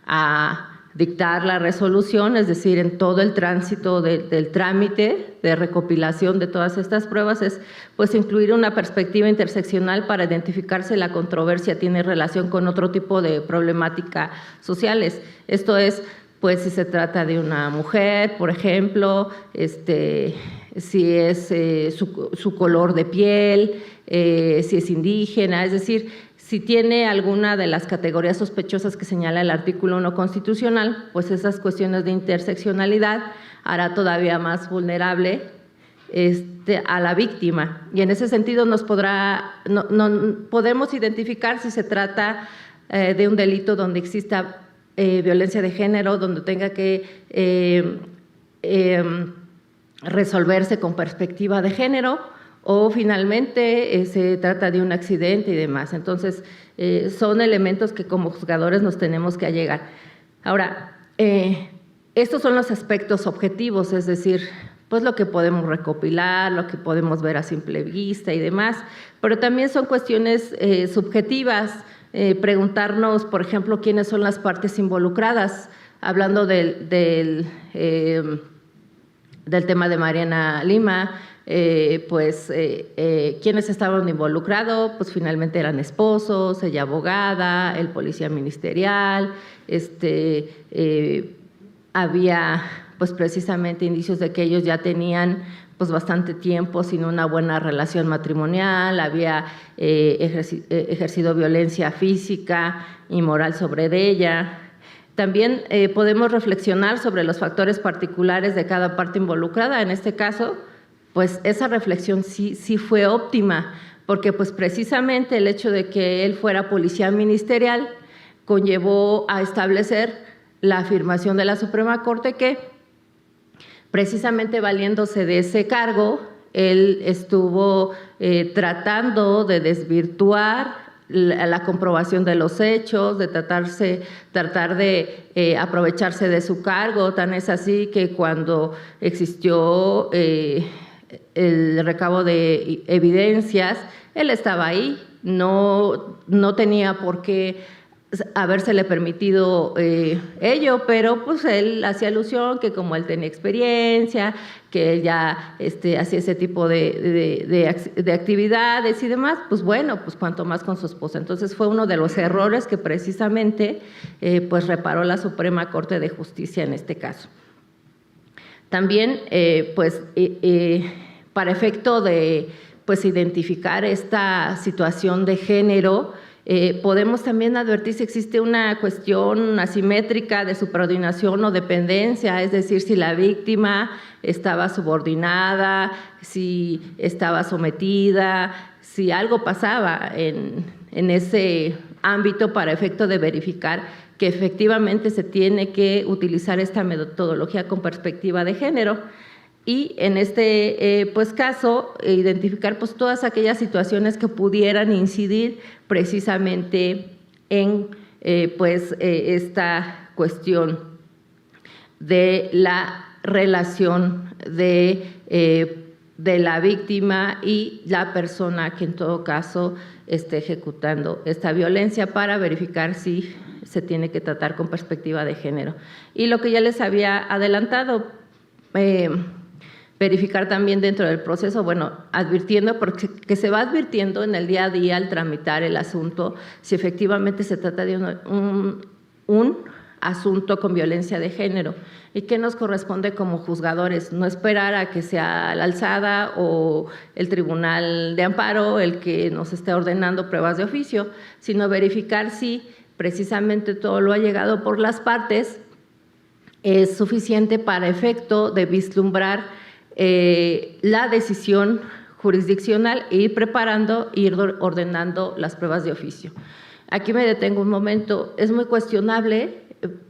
a dictar la resolución, es decir, en todo el tránsito del trámite de recopilación de todas estas pruebas, es pues incluir una perspectiva interseccional para identificar si la controversia tiene relación con otro tipo de problemáticas sociales. Esto es, pues, si se trata de una mujer, por ejemplo, si es su color de piel, si es indígena, es decir, si tiene alguna de las categorías sospechosas que señala el artículo 1 constitucional, pues esas cuestiones de interseccionalidad hará todavía más vulnerable a la víctima. Y en ese sentido podemos identificar si se trata de un delito donde exista violencia de género, donde tenga que resolverse con perspectiva de género, o finalmente se trata de un accidente y demás. Entonces, son elementos que como juzgadores nos tenemos que allegar. Ahora, estos son los aspectos objetivos, es decir, pues lo que podemos recopilar, lo que podemos ver a simple vista y demás, pero también son cuestiones subjetivas, preguntarnos, por ejemplo, quiénes son las partes involucradas, hablando del tema de Mariana Lima, ¿quiénes estaban involucrados? Pues finalmente eran esposos, ella abogada, el policía ministerial, había pues precisamente indicios de que ellos ya tenían pues bastante tiempo sin una buena relación matrimonial, había ejercido violencia física y moral sobre ella. También podemos reflexionar sobre los factores particulares de cada parte involucrada. En este caso, pues esa reflexión sí fue óptima, porque pues precisamente el hecho de que él fuera policía ministerial conllevó a establecer la afirmación de la Suprema Corte que precisamente valiéndose de ese cargo, él estuvo tratando de desvirtuar la comprobación de los hechos, de tratar de aprovecharse de su cargo. Tan es así que cuando existió el recabo de evidencias, él estaba ahí, no tenía por qué habérsele permitido ello, pero pues él hacía alusión que como él tenía experiencia, que él ya hacía ese tipo de actividades y demás, pues bueno, pues cuanto más con su esposa. Entonces fue uno de los errores que precisamente pues reparó la Suprema Corte de Justicia en este caso. También para efecto de pues identificar esta situación de género, podemos también advertir si existe una cuestión asimétrica de subordinación o dependencia, es decir, si la víctima estaba subordinada, si estaba sometida, si algo pasaba en ese ámbito para efecto de verificar que efectivamente se tiene que utilizar esta metodología con perspectiva de género. Y en este caso, identificar pues todas aquellas situaciones que pudieran incidir precisamente en esta cuestión de la relación de la víctima y la persona que en todo caso esté ejecutando esta violencia para verificar si se tiene que tratar con perspectiva de género. Y lo que ya les había adelantado, verificar también dentro del proceso, bueno, advirtiendo, porque que se va advirtiendo en el día a día al tramitar el asunto, si efectivamente se trata de un asunto con violencia de género. ¿Y qué nos corresponde como juzgadores? No esperar a que sea la alzada o el tribunal de amparo el que nos esté ordenando pruebas de oficio, sino verificar si precisamente todo lo allegado por las partes es suficiente para efecto de vislumbrar la decisión jurisdiccional e ir preparando, ir ordenando las pruebas de oficio. Aquí me detengo un momento, es muy cuestionable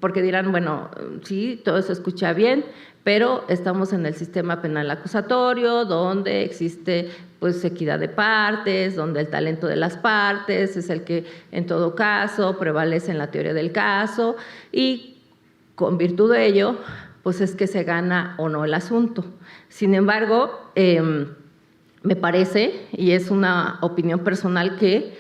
porque dirán, bueno, sí, todo eso escucha bien, pero estamos en el sistema penal acusatorio, donde existe pues equidad de partes, donde el talento de las partes es el que en todo caso prevalece en la teoría del caso y con virtud de ello, pues es que se gana o no el asunto. Sin embargo, me parece, y es una opinión personal, que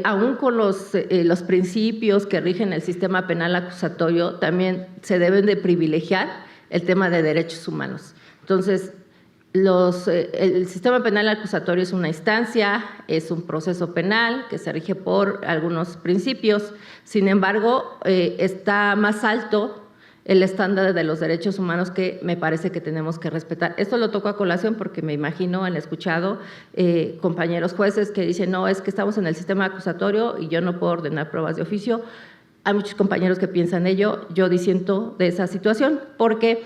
aún con los principios que rigen el sistema penal acusatorio, también se deben de privilegiar el tema de derechos humanos. Entonces, el sistema penal acusatorio es una instancia, es un proceso penal que se rige por algunos principios, sin embargo, está más alto el estándar de los derechos humanos que me parece que tenemos que respetar. Esto lo toco a colación porque me imagino, han escuchado compañeros jueces que dicen, no, es que estamos en el sistema acusatorio y yo no puedo ordenar pruebas de oficio. Hay muchos compañeros que piensan ello, yo disiento de esa situación porque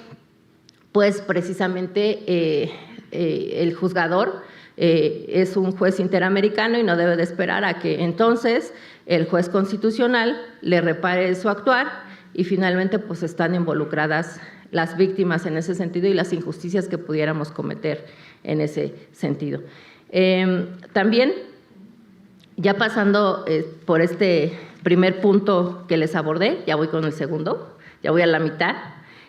pues precisamente el juzgador es un juez interamericano y no debe de esperar a que entonces el juez constitucional le repare su actuar y finalmente pues están involucradas las víctimas en ese sentido y las injusticias que pudiéramos cometer en ese sentido. También, ya pasando por este primer punto que les abordé, ya voy con el segundo, ya voy a la mitad.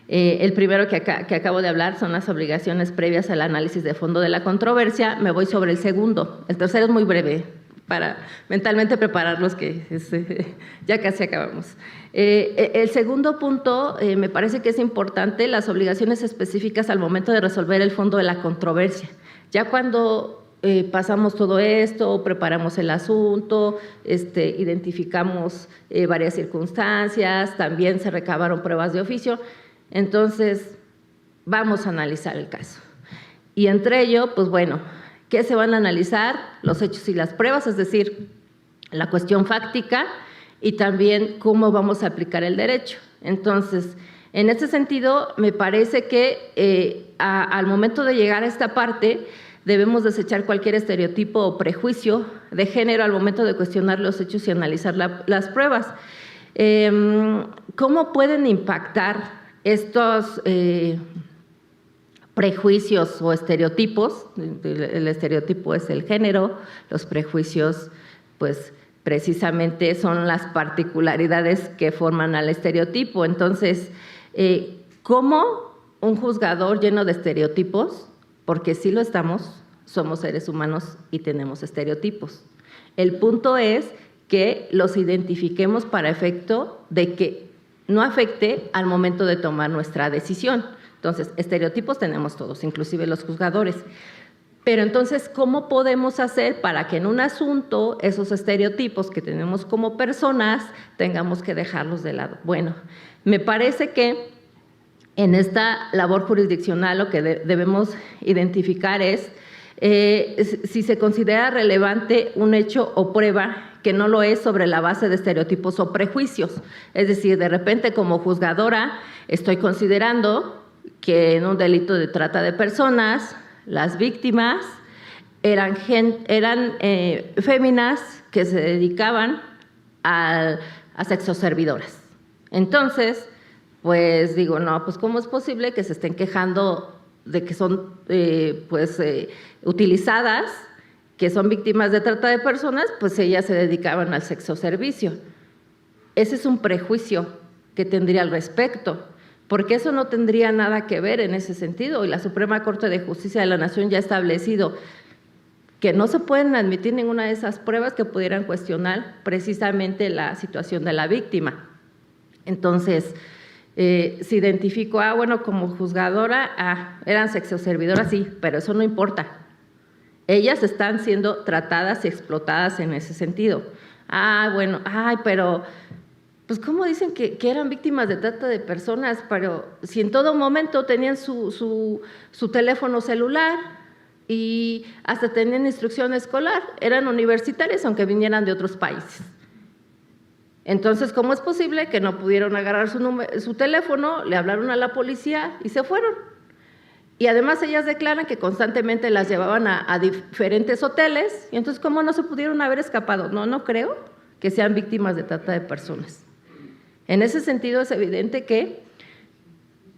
El primero que acabo de hablar son las obligaciones previas al análisis de fondo de la controversia. Me voy sobre el segundo. El tercero es muy breve para mentalmente prepararlos, que ya casi acabamos. El segundo punto me parece que es importante, las obligaciones específicas al momento de resolver el fondo de la controversia. Ya cuando pasamos todo esto, preparamos el asunto, identificamos varias circunstancias, también se recabaron pruebas de oficio, entonces vamos a analizar el caso. Y entre ello, pues bueno, ¿qué se van a analizar? Los hechos y las pruebas, es decir, la cuestión fáctica y también cómo vamos a aplicar el derecho. Entonces, en este sentido, me parece que al momento de llegar a esta parte, debemos desechar cualquier estereotipo o prejuicio de género al momento de cuestionar los hechos y analizar las pruebas. ¿Cómo pueden impactar estos prejuicios o estereotipos? El estereotipo es el género, los prejuicios, pues precisamente son las particularidades que forman al estereotipo. Entonces, ¿cómo un juzgador lleno de estereotipos? Porque sí lo estamos, somos seres humanos y tenemos estereotipos. El punto es que los identifiquemos para efecto de que no afecte al momento de tomar nuestra decisión. Entonces, estereotipos tenemos todos, inclusive los juzgadores. Pero entonces, ¿cómo podemos hacer para que en un asunto esos estereotipos que tenemos como personas tengamos que dejarlos de lado? Bueno, me parece que en esta labor jurisdiccional lo que debemos identificar es si se considera relevante un hecho o prueba que no lo es sobre la base de estereotipos o prejuicios. Es decir, de repente como juzgadora estoy considerando que en un delito de trata de personas las víctimas eran féminas que se dedicaban a sexoservidoras. Entonces, pues digo, no, pues ¿cómo es posible que se estén quejando de que son utilizadas, que son víctimas de trata de personas? Pues ellas se dedicaban al sexoservicio. Ese es un prejuicio que tendría al respecto, porque eso no tendría nada que ver en ese sentido, y la Suprema Corte de Justicia de la Nación ya ha establecido que no se pueden admitir ninguna de esas pruebas que pudieran cuestionar precisamente la situación de la víctima. Entonces, si identifico, bueno, como juzgadora, eran sexoservidoras, sí, pero eso no importa. Ellas están siendo tratadas y explotadas en ese sentido. Bueno, pero pues ¿cómo dicen que eran víctimas de trata de personas? Pero si en todo momento tenían su teléfono celular y hasta tenían instrucción escolar, eran universitarios aunque vinieran de otros países. Entonces, ¿cómo es posible que no pudieron agarrar su teléfono, le hablaron a la policía y se fueron? Y además ellas declaran que constantemente las llevaban a diferentes hoteles, y entonces, ¿cómo no se pudieron haber escapado? No creo que sean víctimas de trata de personas. En ese sentido, es evidente que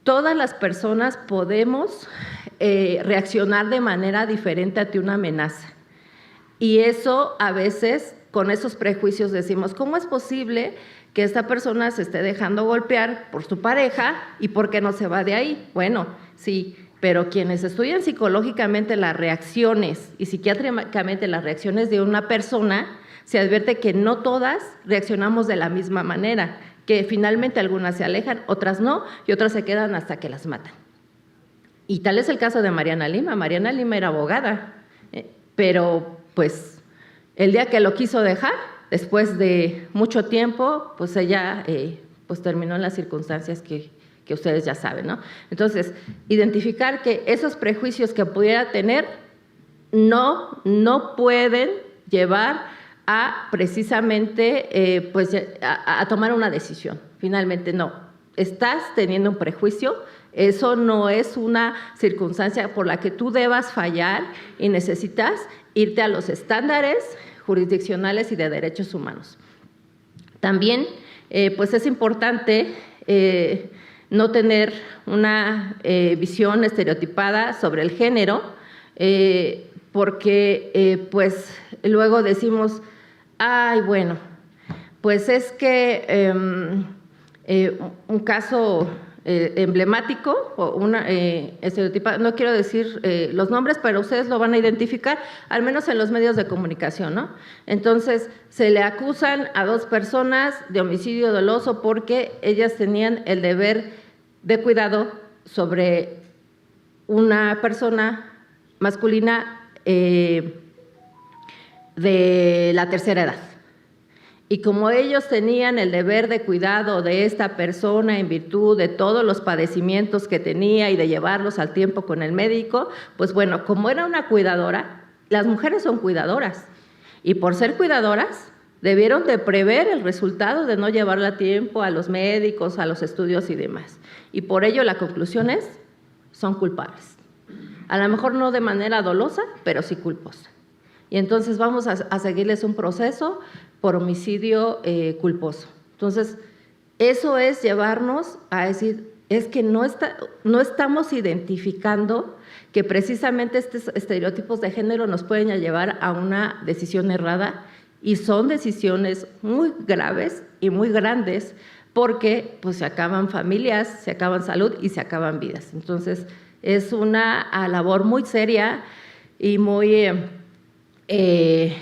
todas las personas podemos reaccionar de manera diferente ante una amenaza. Y eso, a veces, con esos prejuicios decimos, ¿cómo es posible que esta persona se esté dejando golpear por su pareja y por qué no se va de ahí? Bueno, sí, pero quienes estudian psicológicamente las reacciones y psiquiátricamente las reacciones de una persona, se advierte que no todas reaccionamos de la misma manera, que finalmente algunas se alejan, otras no, y otras se quedan hasta que las matan. Y tal es el caso de Mariana Lima. Mariana Lima era abogada, pero pues el día que lo quiso dejar, después de mucho tiempo, pues ella pues terminó en las circunstancias que ustedes ya saben, ¿no? Entonces, identificar que esos prejuicios que pudiera tener no pueden llevar a precisamente pues a tomar una decisión. Finalmente, no. Estás teniendo un prejuicio, eso no es una circunstancia por la que tú debas fallar y necesitas irte a los estándares jurisdiccionales y de derechos humanos. También, pues es importante no tener una visión estereotipada sobre el género, porque pues luego decimos, ay, bueno, pues es que un caso emblemático o una estereotipa, no quiero decir los nombres, pero ustedes lo van a identificar, al menos en los medios de comunicación, ¿no? Entonces, se le acusan a 2 personas de homicidio doloso porque ellas tenían el deber de cuidado sobre una persona masculina de la tercera edad. Y como ellos tenían el deber de cuidado de esta persona en virtud de todos los padecimientos que tenía y de llevarlos al tiempo con el médico, pues bueno, como era una cuidadora, las mujeres son cuidadoras, y por ser cuidadoras debieron de prever el resultado de no llevarla a tiempo a los médicos, a los estudios y demás. Y por ello la conclusión es, son culpables. A lo mejor no de manera dolosa, pero sí culposa. Y entonces vamos a seguirles un proceso por homicidio culposo. Entonces, eso es llevarnos a decir, es que no estamos identificando que precisamente estos estereotipos de género nos pueden llevar a una decisión errada, y son decisiones muy graves y muy grandes, porque pues se acaban familias, se acaban salud y se acaban vidas. Entonces, es una labor muy seria y muy de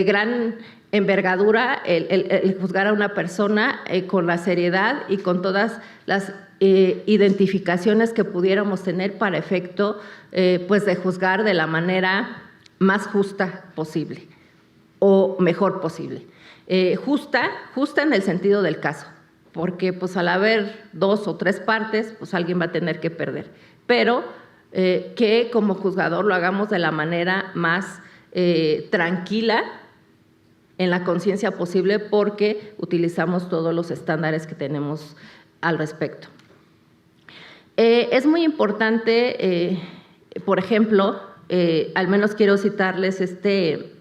gran envergadura el juzgar a una persona con la seriedad y con todas las identificaciones que pudiéramos tener para efecto pues de juzgar de la manera más justa posible o mejor posible. Justa en el sentido del caso, porque pues al haber 2 o 3 partes, pues alguien va a tener que perder, pero que como juzgador lo hagamos de la manera más tranquila, en la conciencia posible, porque utilizamos todos los estándares que tenemos al respecto. Es muy importante, por ejemplo, al menos quiero citarles este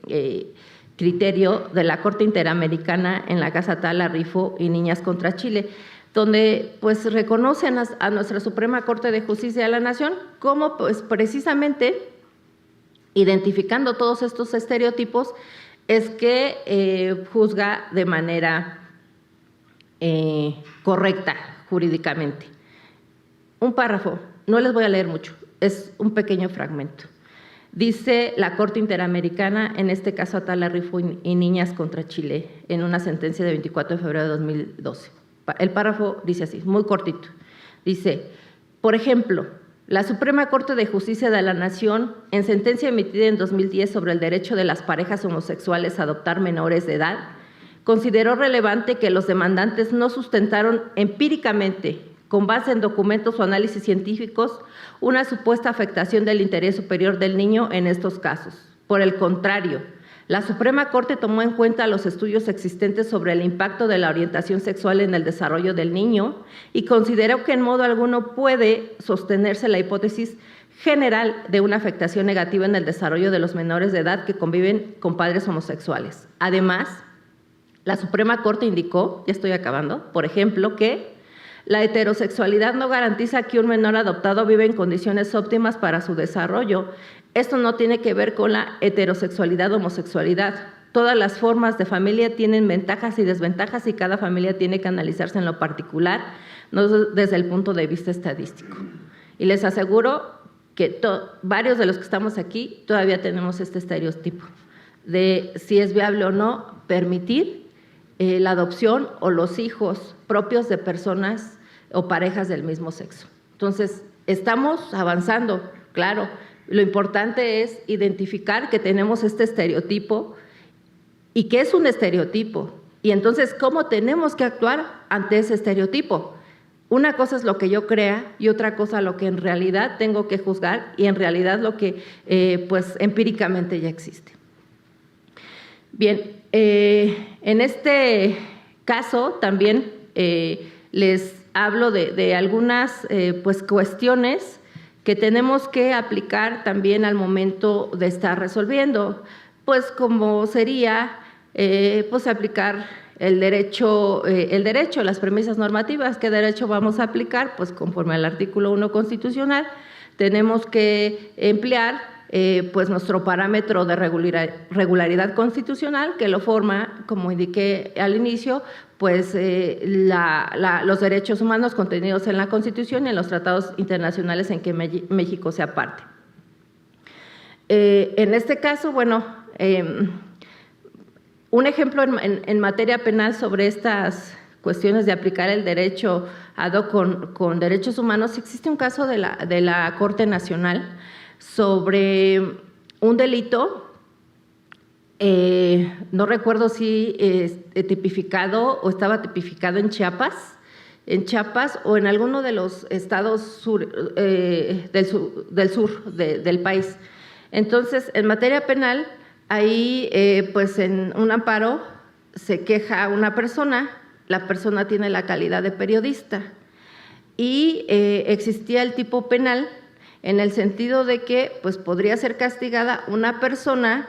criterio de la Corte Interamericana en la Casa Tala, Rifo y Niñas contra Chile, donde pues reconocen a nuestra Suprema Corte de Justicia de la Nación como pues precisamente identificando todos estos estereotipos es que juzga de manera correcta jurídicamente. Un párrafo, no les voy a leer mucho, es un pequeño fragmento. Dice la Corte Interamericana, en este caso Atala Rifo y Niñas contra Chile, en una sentencia de 24 de febrero de 2012. El párrafo dice así, muy cortito. Dice, por ejemplo, la Suprema Corte de Justicia de la Nación, en sentencia emitida en 2010 sobre el derecho de las parejas homosexuales a adoptar menores de edad, consideró relevante que los demandantes no sustentaron empíricamente, con base en documentos o análisis científicos, una supuesta afectación del interés superior del niño en estos casos. Por el contrario, la Suprema Corte tomó en cuenta los estudios existentes sobre el impacto de la orientación sexual en el desarrollo del niño y consideró que en modo alguno puede sostenerse la hipótesis general de una afectación negativa en el desarrollo de los menores de edad que conviven con padres homosexuales. Además, la Suprema Corte indicó, ya estoy acabando, por ejemplo, que la heterosexualidad no garantiza que un menor adoptado viva en condiciones óptimas para su desarrollo. Esto no tiene que ver con la heterosexualidad o homosexualidad. Todas las formas de familia tienen ventajas y desventajas y cada familia tiene que analizarse en lo particular, no desde el punto de vista estadístico. Y les aseguro que varios de los que estamos aquí todavía tenemos este estereotipo de si es viable o no permitir la adopción o los hijos propios de personas o parejas del mismo sexo. Entonces, estamos avanzando, claro. Lo importante es identificar que tenemos este estereotipo y que es un estereotipo. Y entonces, ¿cómo tenemos que actuar ante ese estereotipo? Una cosa es lo que yo crea y otra cosa lo que en realidad tengo que juzgar y en realidad lo que pues empíricamente ya existe. Bien, en este caso también les hablo de algunas pues cuestiones que tenemos que aplicar también al momento de estar resolviendo, pues como sería pues aplicar el derecho, las premisas normativas. ¿Qué derecho vamos a aplicar? Pues conforme al artículo 1 constitucional, tenemos que emplear pues nuestro parámetro de regularidad constitucional, que lo forma, como indiqué al inicio, pues los derechos humanos contenidos en la Constitución y en los tratados internacionales en que México sea parte. En este caso, bueno, un ejemplo en materia penal sobre estas cuestiones de aplicar el derecho ad hoc con derechos humanos, existe un caso de la Corte Nacional sobre un delito, no recuerdo si tipificado o estaba tipificado en Chiapas o en alguno de los estados del sur del país. Entonces, en materia penal, ahí pues en un amparo se queja una persona, la persona tiene la calidad de periodista y existía el tipo penal en el sentido de que pues podría ser castigada una persona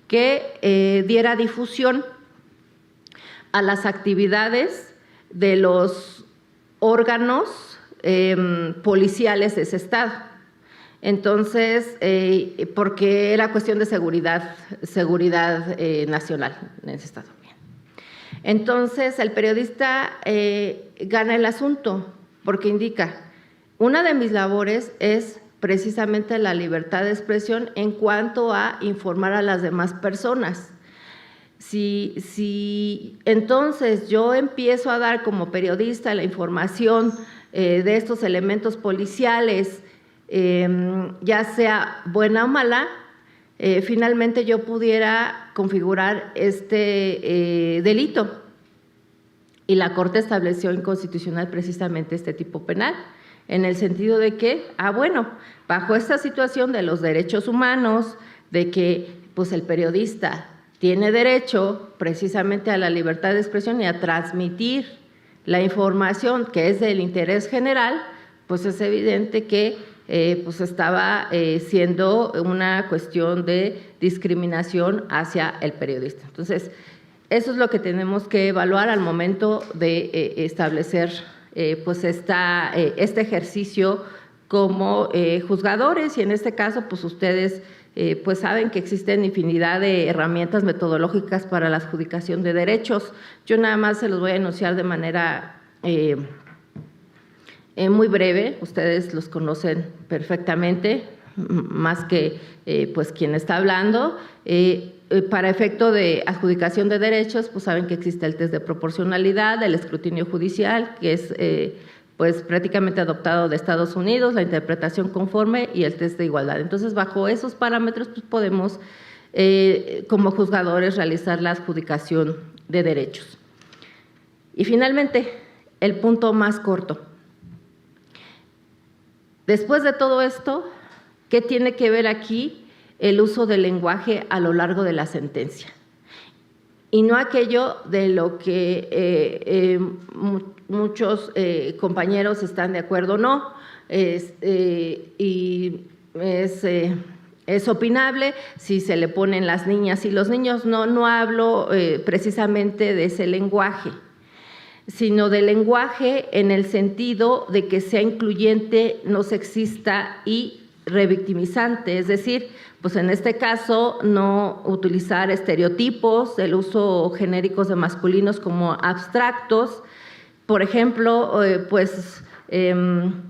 que diera difusión a las actividades de los órganos policiales de ese estado. Entonces, porque era cuestión de seguridad nacional en ese estado. Entonces, el periodista gana el asunto porque indica, una de mis labores es precisamente la libertad de expresión en cuanto a informar a las demás personas. Si entonces yo empiezo a dar como periodista la información de estos elementos policiales, ya sea buena o mala, finalmente yo pudiera configurar este delito. Y la Corte estableció inconstitucional precisamente este tipo penal, en el sentido de que, bueno, bajo esta situación de los derechos humanos, de que pues el periodista tiene derecho precisamente a la libertad de expresión y a transmitir la información que es del interés general, pues es evidente que pues estaba siendo una cuestión de discriminación hacia el periodista. Entonces, eso es lo que tenemos que evaluar al momento de establecer pues este ejercicio como juzgadores, y en este caso pues ustedes pues saben que existen infinidad de herramientas metodológicas para la adjudicación de derechos. Yo nada más se los voy a enunciar de manera muy breve, ustedes los conocen perfectamente, más que pues quien está hablando. Para efecto de adjudicación de derechos, pues saben que existe el test de proporcionalidad, el escrutinio judicial, que es pues prácticamente adoptado de Estados Unidos, la interpretación conforme y el test de igualdad. Entonces, bajo esos parámetros, pues podemos como juzgadores realizar la adjudicación de derechos. Y finalmente, el punto más corto. Después de todo esto, ¿qué tiene que ver aquí el uso del lenguaje a lo largo de la sentencia? Y no aquello de lo que muchos compañeros están de acuerdo, no, y es opinable si se le ponen las niñas y los niños. No hablo precisamente de ese lenguaje, sino del lenguaje en el sentido de que sea incluyente, no sexista y revictimizante, es decir, pues en este caso no utilizar estereotipos, el uso genéricos de masculinos como abstractos. Por ejemplo,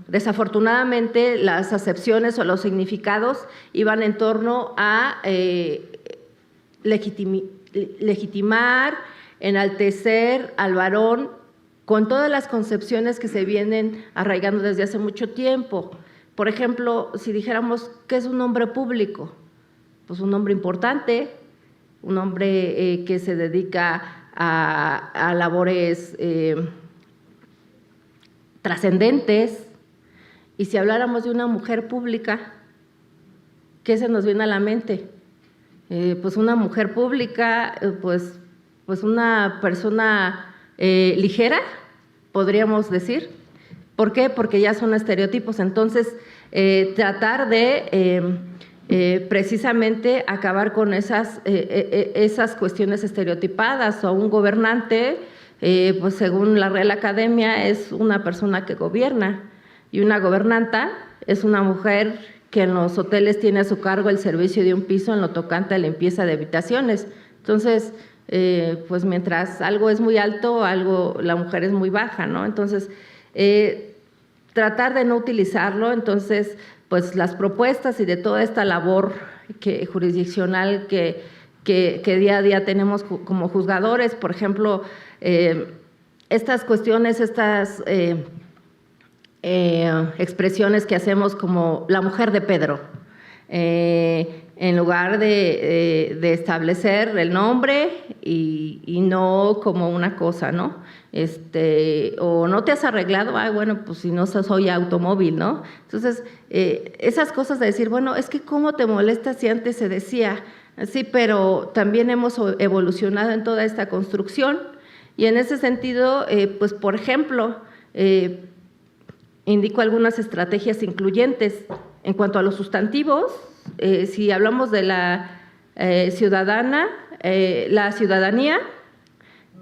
desafortunadamente las acepciones o los significados iban en torno a legitimar, enaltecer al varón con todas las concepciones que se vienen arraigando desde hace mucho tiempo. Por ejemplo, si dijéramos ¿qué es un hombre público? Pues un hombre importante, un hombre que se dedica a labores trascendentes. Y si habláramos de una mujer pública, ¿qué se nos viene a la mente? Pues una mujer pública, pues una persona ligera, podríamos decir. ¿Por qué? Porque ya son estereotipos. Entonces, tratar de precisamente acabar con esas cuestiones estereotipadas. O un gobernante, pues según la Real Academia, es una persona que gobierna, y una gobernanta es una mujer que en los hoteles tiene a su cargo el servicio de un piso en lo tocante a limpieza de habitaciones. Entonces, pues mientras algo es muy alto, la mujer es muy baja, ¿no? Entonces, tratar de no utilizarlo. Entonces, pues las propuestas y de toda esta labor jurisdiccional que día a día tenemos como juzgadores, por ejemplo, estas cuestiones, estas expresiones que hacemos como la mujer de Pedro, en lugar de establecer el nombre y no como una cosa, ¿no? O no te has arreglado, bueno, pues si no soy automóvil, ¿no? Entonces, esas cosas de decir, bueno, es que ¿cómo te molesta si antes se decía? Sí, pero también hemos evolucionado en toda esta construcción, y en ese sentido, pues por ejemplo, indico algunas estrategias incluyentes. En cuanto a los sustantivos, si hablamos de la ciudadanía,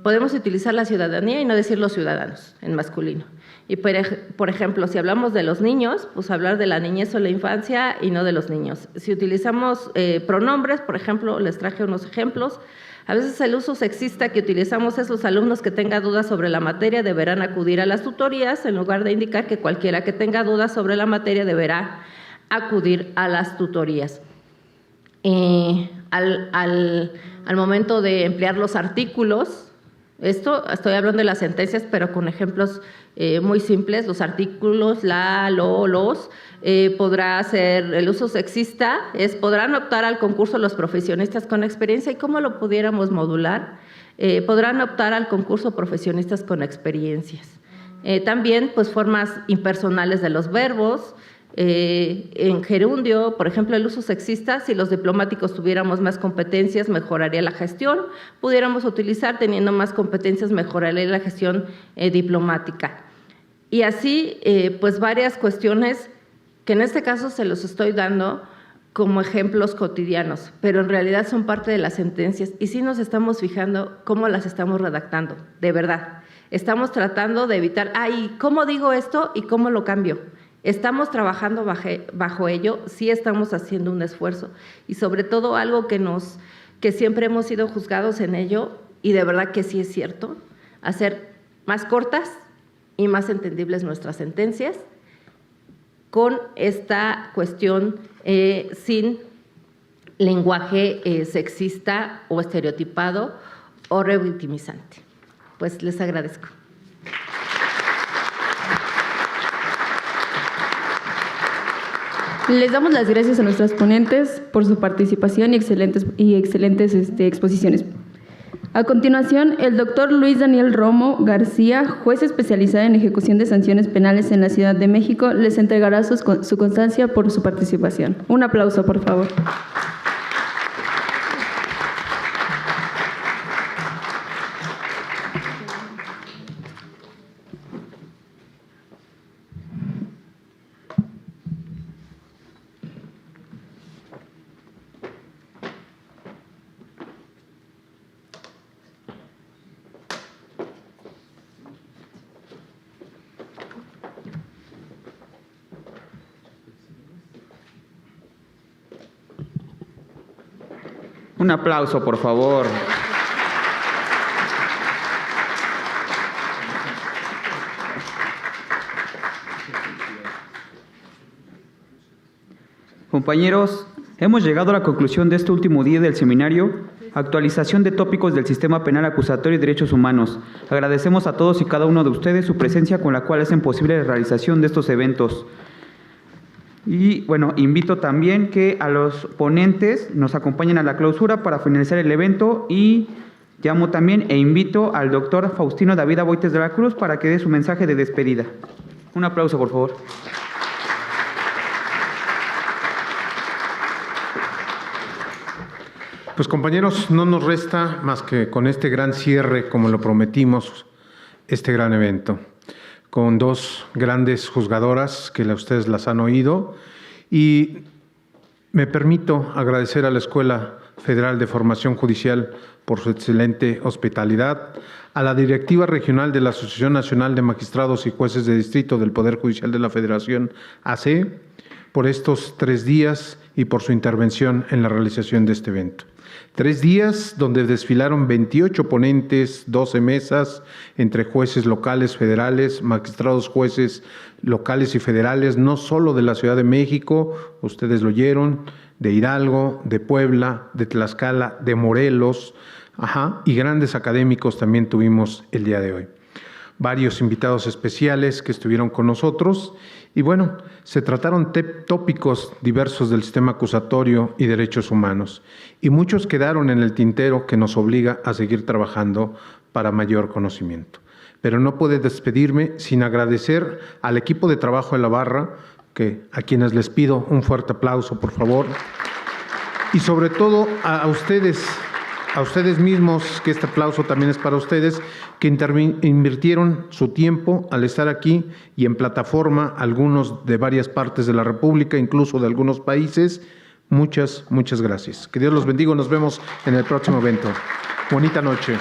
podemos utilizar la ciudadanía y no decir los ciudadanos en masculino. Y por ejemplo, si hablamos de los niños, pues hablar de la niñez o la infancia y no de los niños. Si utilizamos pronombres, por ejemplo, les traje unos ejemplos. A veces el uso sexista que utilizamos es: los alumnos que tengan dudas sobre la materia deberán acudir a las tutorías, en lugar de indicar que cualquiera que tenga dudas sobre la materia deberá acudir a las tutorías. Al momento de emplear los artículos, estoy hablando de las sentencias, pero con ejemplos muy simples. Los artículos, la, lo, los, podrá ser el uso sexista, podrán optar al concurso los profesionistas con experiencia. ¿Y cómo lo pudiéramos modular? Podrán optar al concurso profesionistas con experiencias. También, pues, formas impersonales de los verbos. En gerundio, por ejemplo, el uso sexista: si los diplomáticos tuviéramos más competencias, mejoraría la gestión. Pudiéramos utilizar: teniendo más competencias, mejoraría la gestión diplomática. Y así, pues varias cuestiones que en este caso se los estoy dando como ejemplos cotidianos, pero en realidad son parte de las sentencias, y sí nos estamos fijando cómo las estamos redactando, de verdad. Estamos tratando de evitar, ¿y cómo digo esto y cómo lo cambio? Estamos trabajando bajo ello, sí estamos haciendo un esfuerzo, y sobre todo algo que siempre hemos sido juzgados en ello, y de verdad que sí es cierto: hacer más cortas y más entendibles nuestras sentencias, con esta cuestión sin lenguaje sexista o estereotipado o revictimizante. Pues les agradezco. Les damos las gracias a nuestras ponentes por su participación y excelentes exposiciones. A continuación, el doctor Luis Daniel Romo García, juez especializado en ejecución de sanciones penales en la Ciudad de México, les entregará su constancia por su participación. Un aplauso, por favor. Un aplauso, por favor. Compañeros, hemos llegado a la conclusión de este último día del seminario, actualización de tópicos del sistema penal acusatorio y derechos humanos. Agradecemos a todos y cada uno de ustedes su presencia con la cual hacen posible la realización de estos eventos. Y bueno, invito también que a los ponentes nos acompañen a la clausura para finalizar el evento y llamo también e invito al doctor Faustino David Aboites de la Cruz para que dé su mensaje de despedida. Un aplauso, por favor. Pues compañeros, no nos resta más que con este gran cierre, como lo prometimos, este gran evento, con dos grandes juzgadoras que ustedes las han oído, y me permito agradecer a la Escuela Federal de Formación Judicial por su excelente hospitalidad, a la Directiva Regional de la Asociación Nacional de Magistrados y Jueces de Distrito del Poder Judicial de la Federación, AC, por estos 3 días y por su intervención en la realización de este evento. 3 días donde desfilaron 28 ponentes, 12 mesas, entre jueces locales, federales, magistrados, jueces locales y federales, no solo de la Ciudad de México, ustedes lo oyeron, de Hidalgo, de Puebla, de Tlaxcala, de Morelos, y grandes académicos también tuvimos el día de hoy. Varios invitados especiales que estuvieron con nosotros y bueno, se trataron tópicos diversos del sistema acusatorio y derechos humanos y muchos quedaron en el tintero que nos obliga a seguir trabajando para mayor conocimiento. Pero no puedo despedirme sin agradecer al equipo de trabajo de la barra, a quienes les pido un fuerte aplauso, por favor, y sobre todo a ustedes mismos, que este aplauso también es para ustedes, que invirtieron su tiempo al estar aquí y en plataforma, algunos de varias partes de la República, incluso de algunos países. Muchas gracias. Que Dios los bendiga. Nos vemos en el próximo evento. Bonita noche.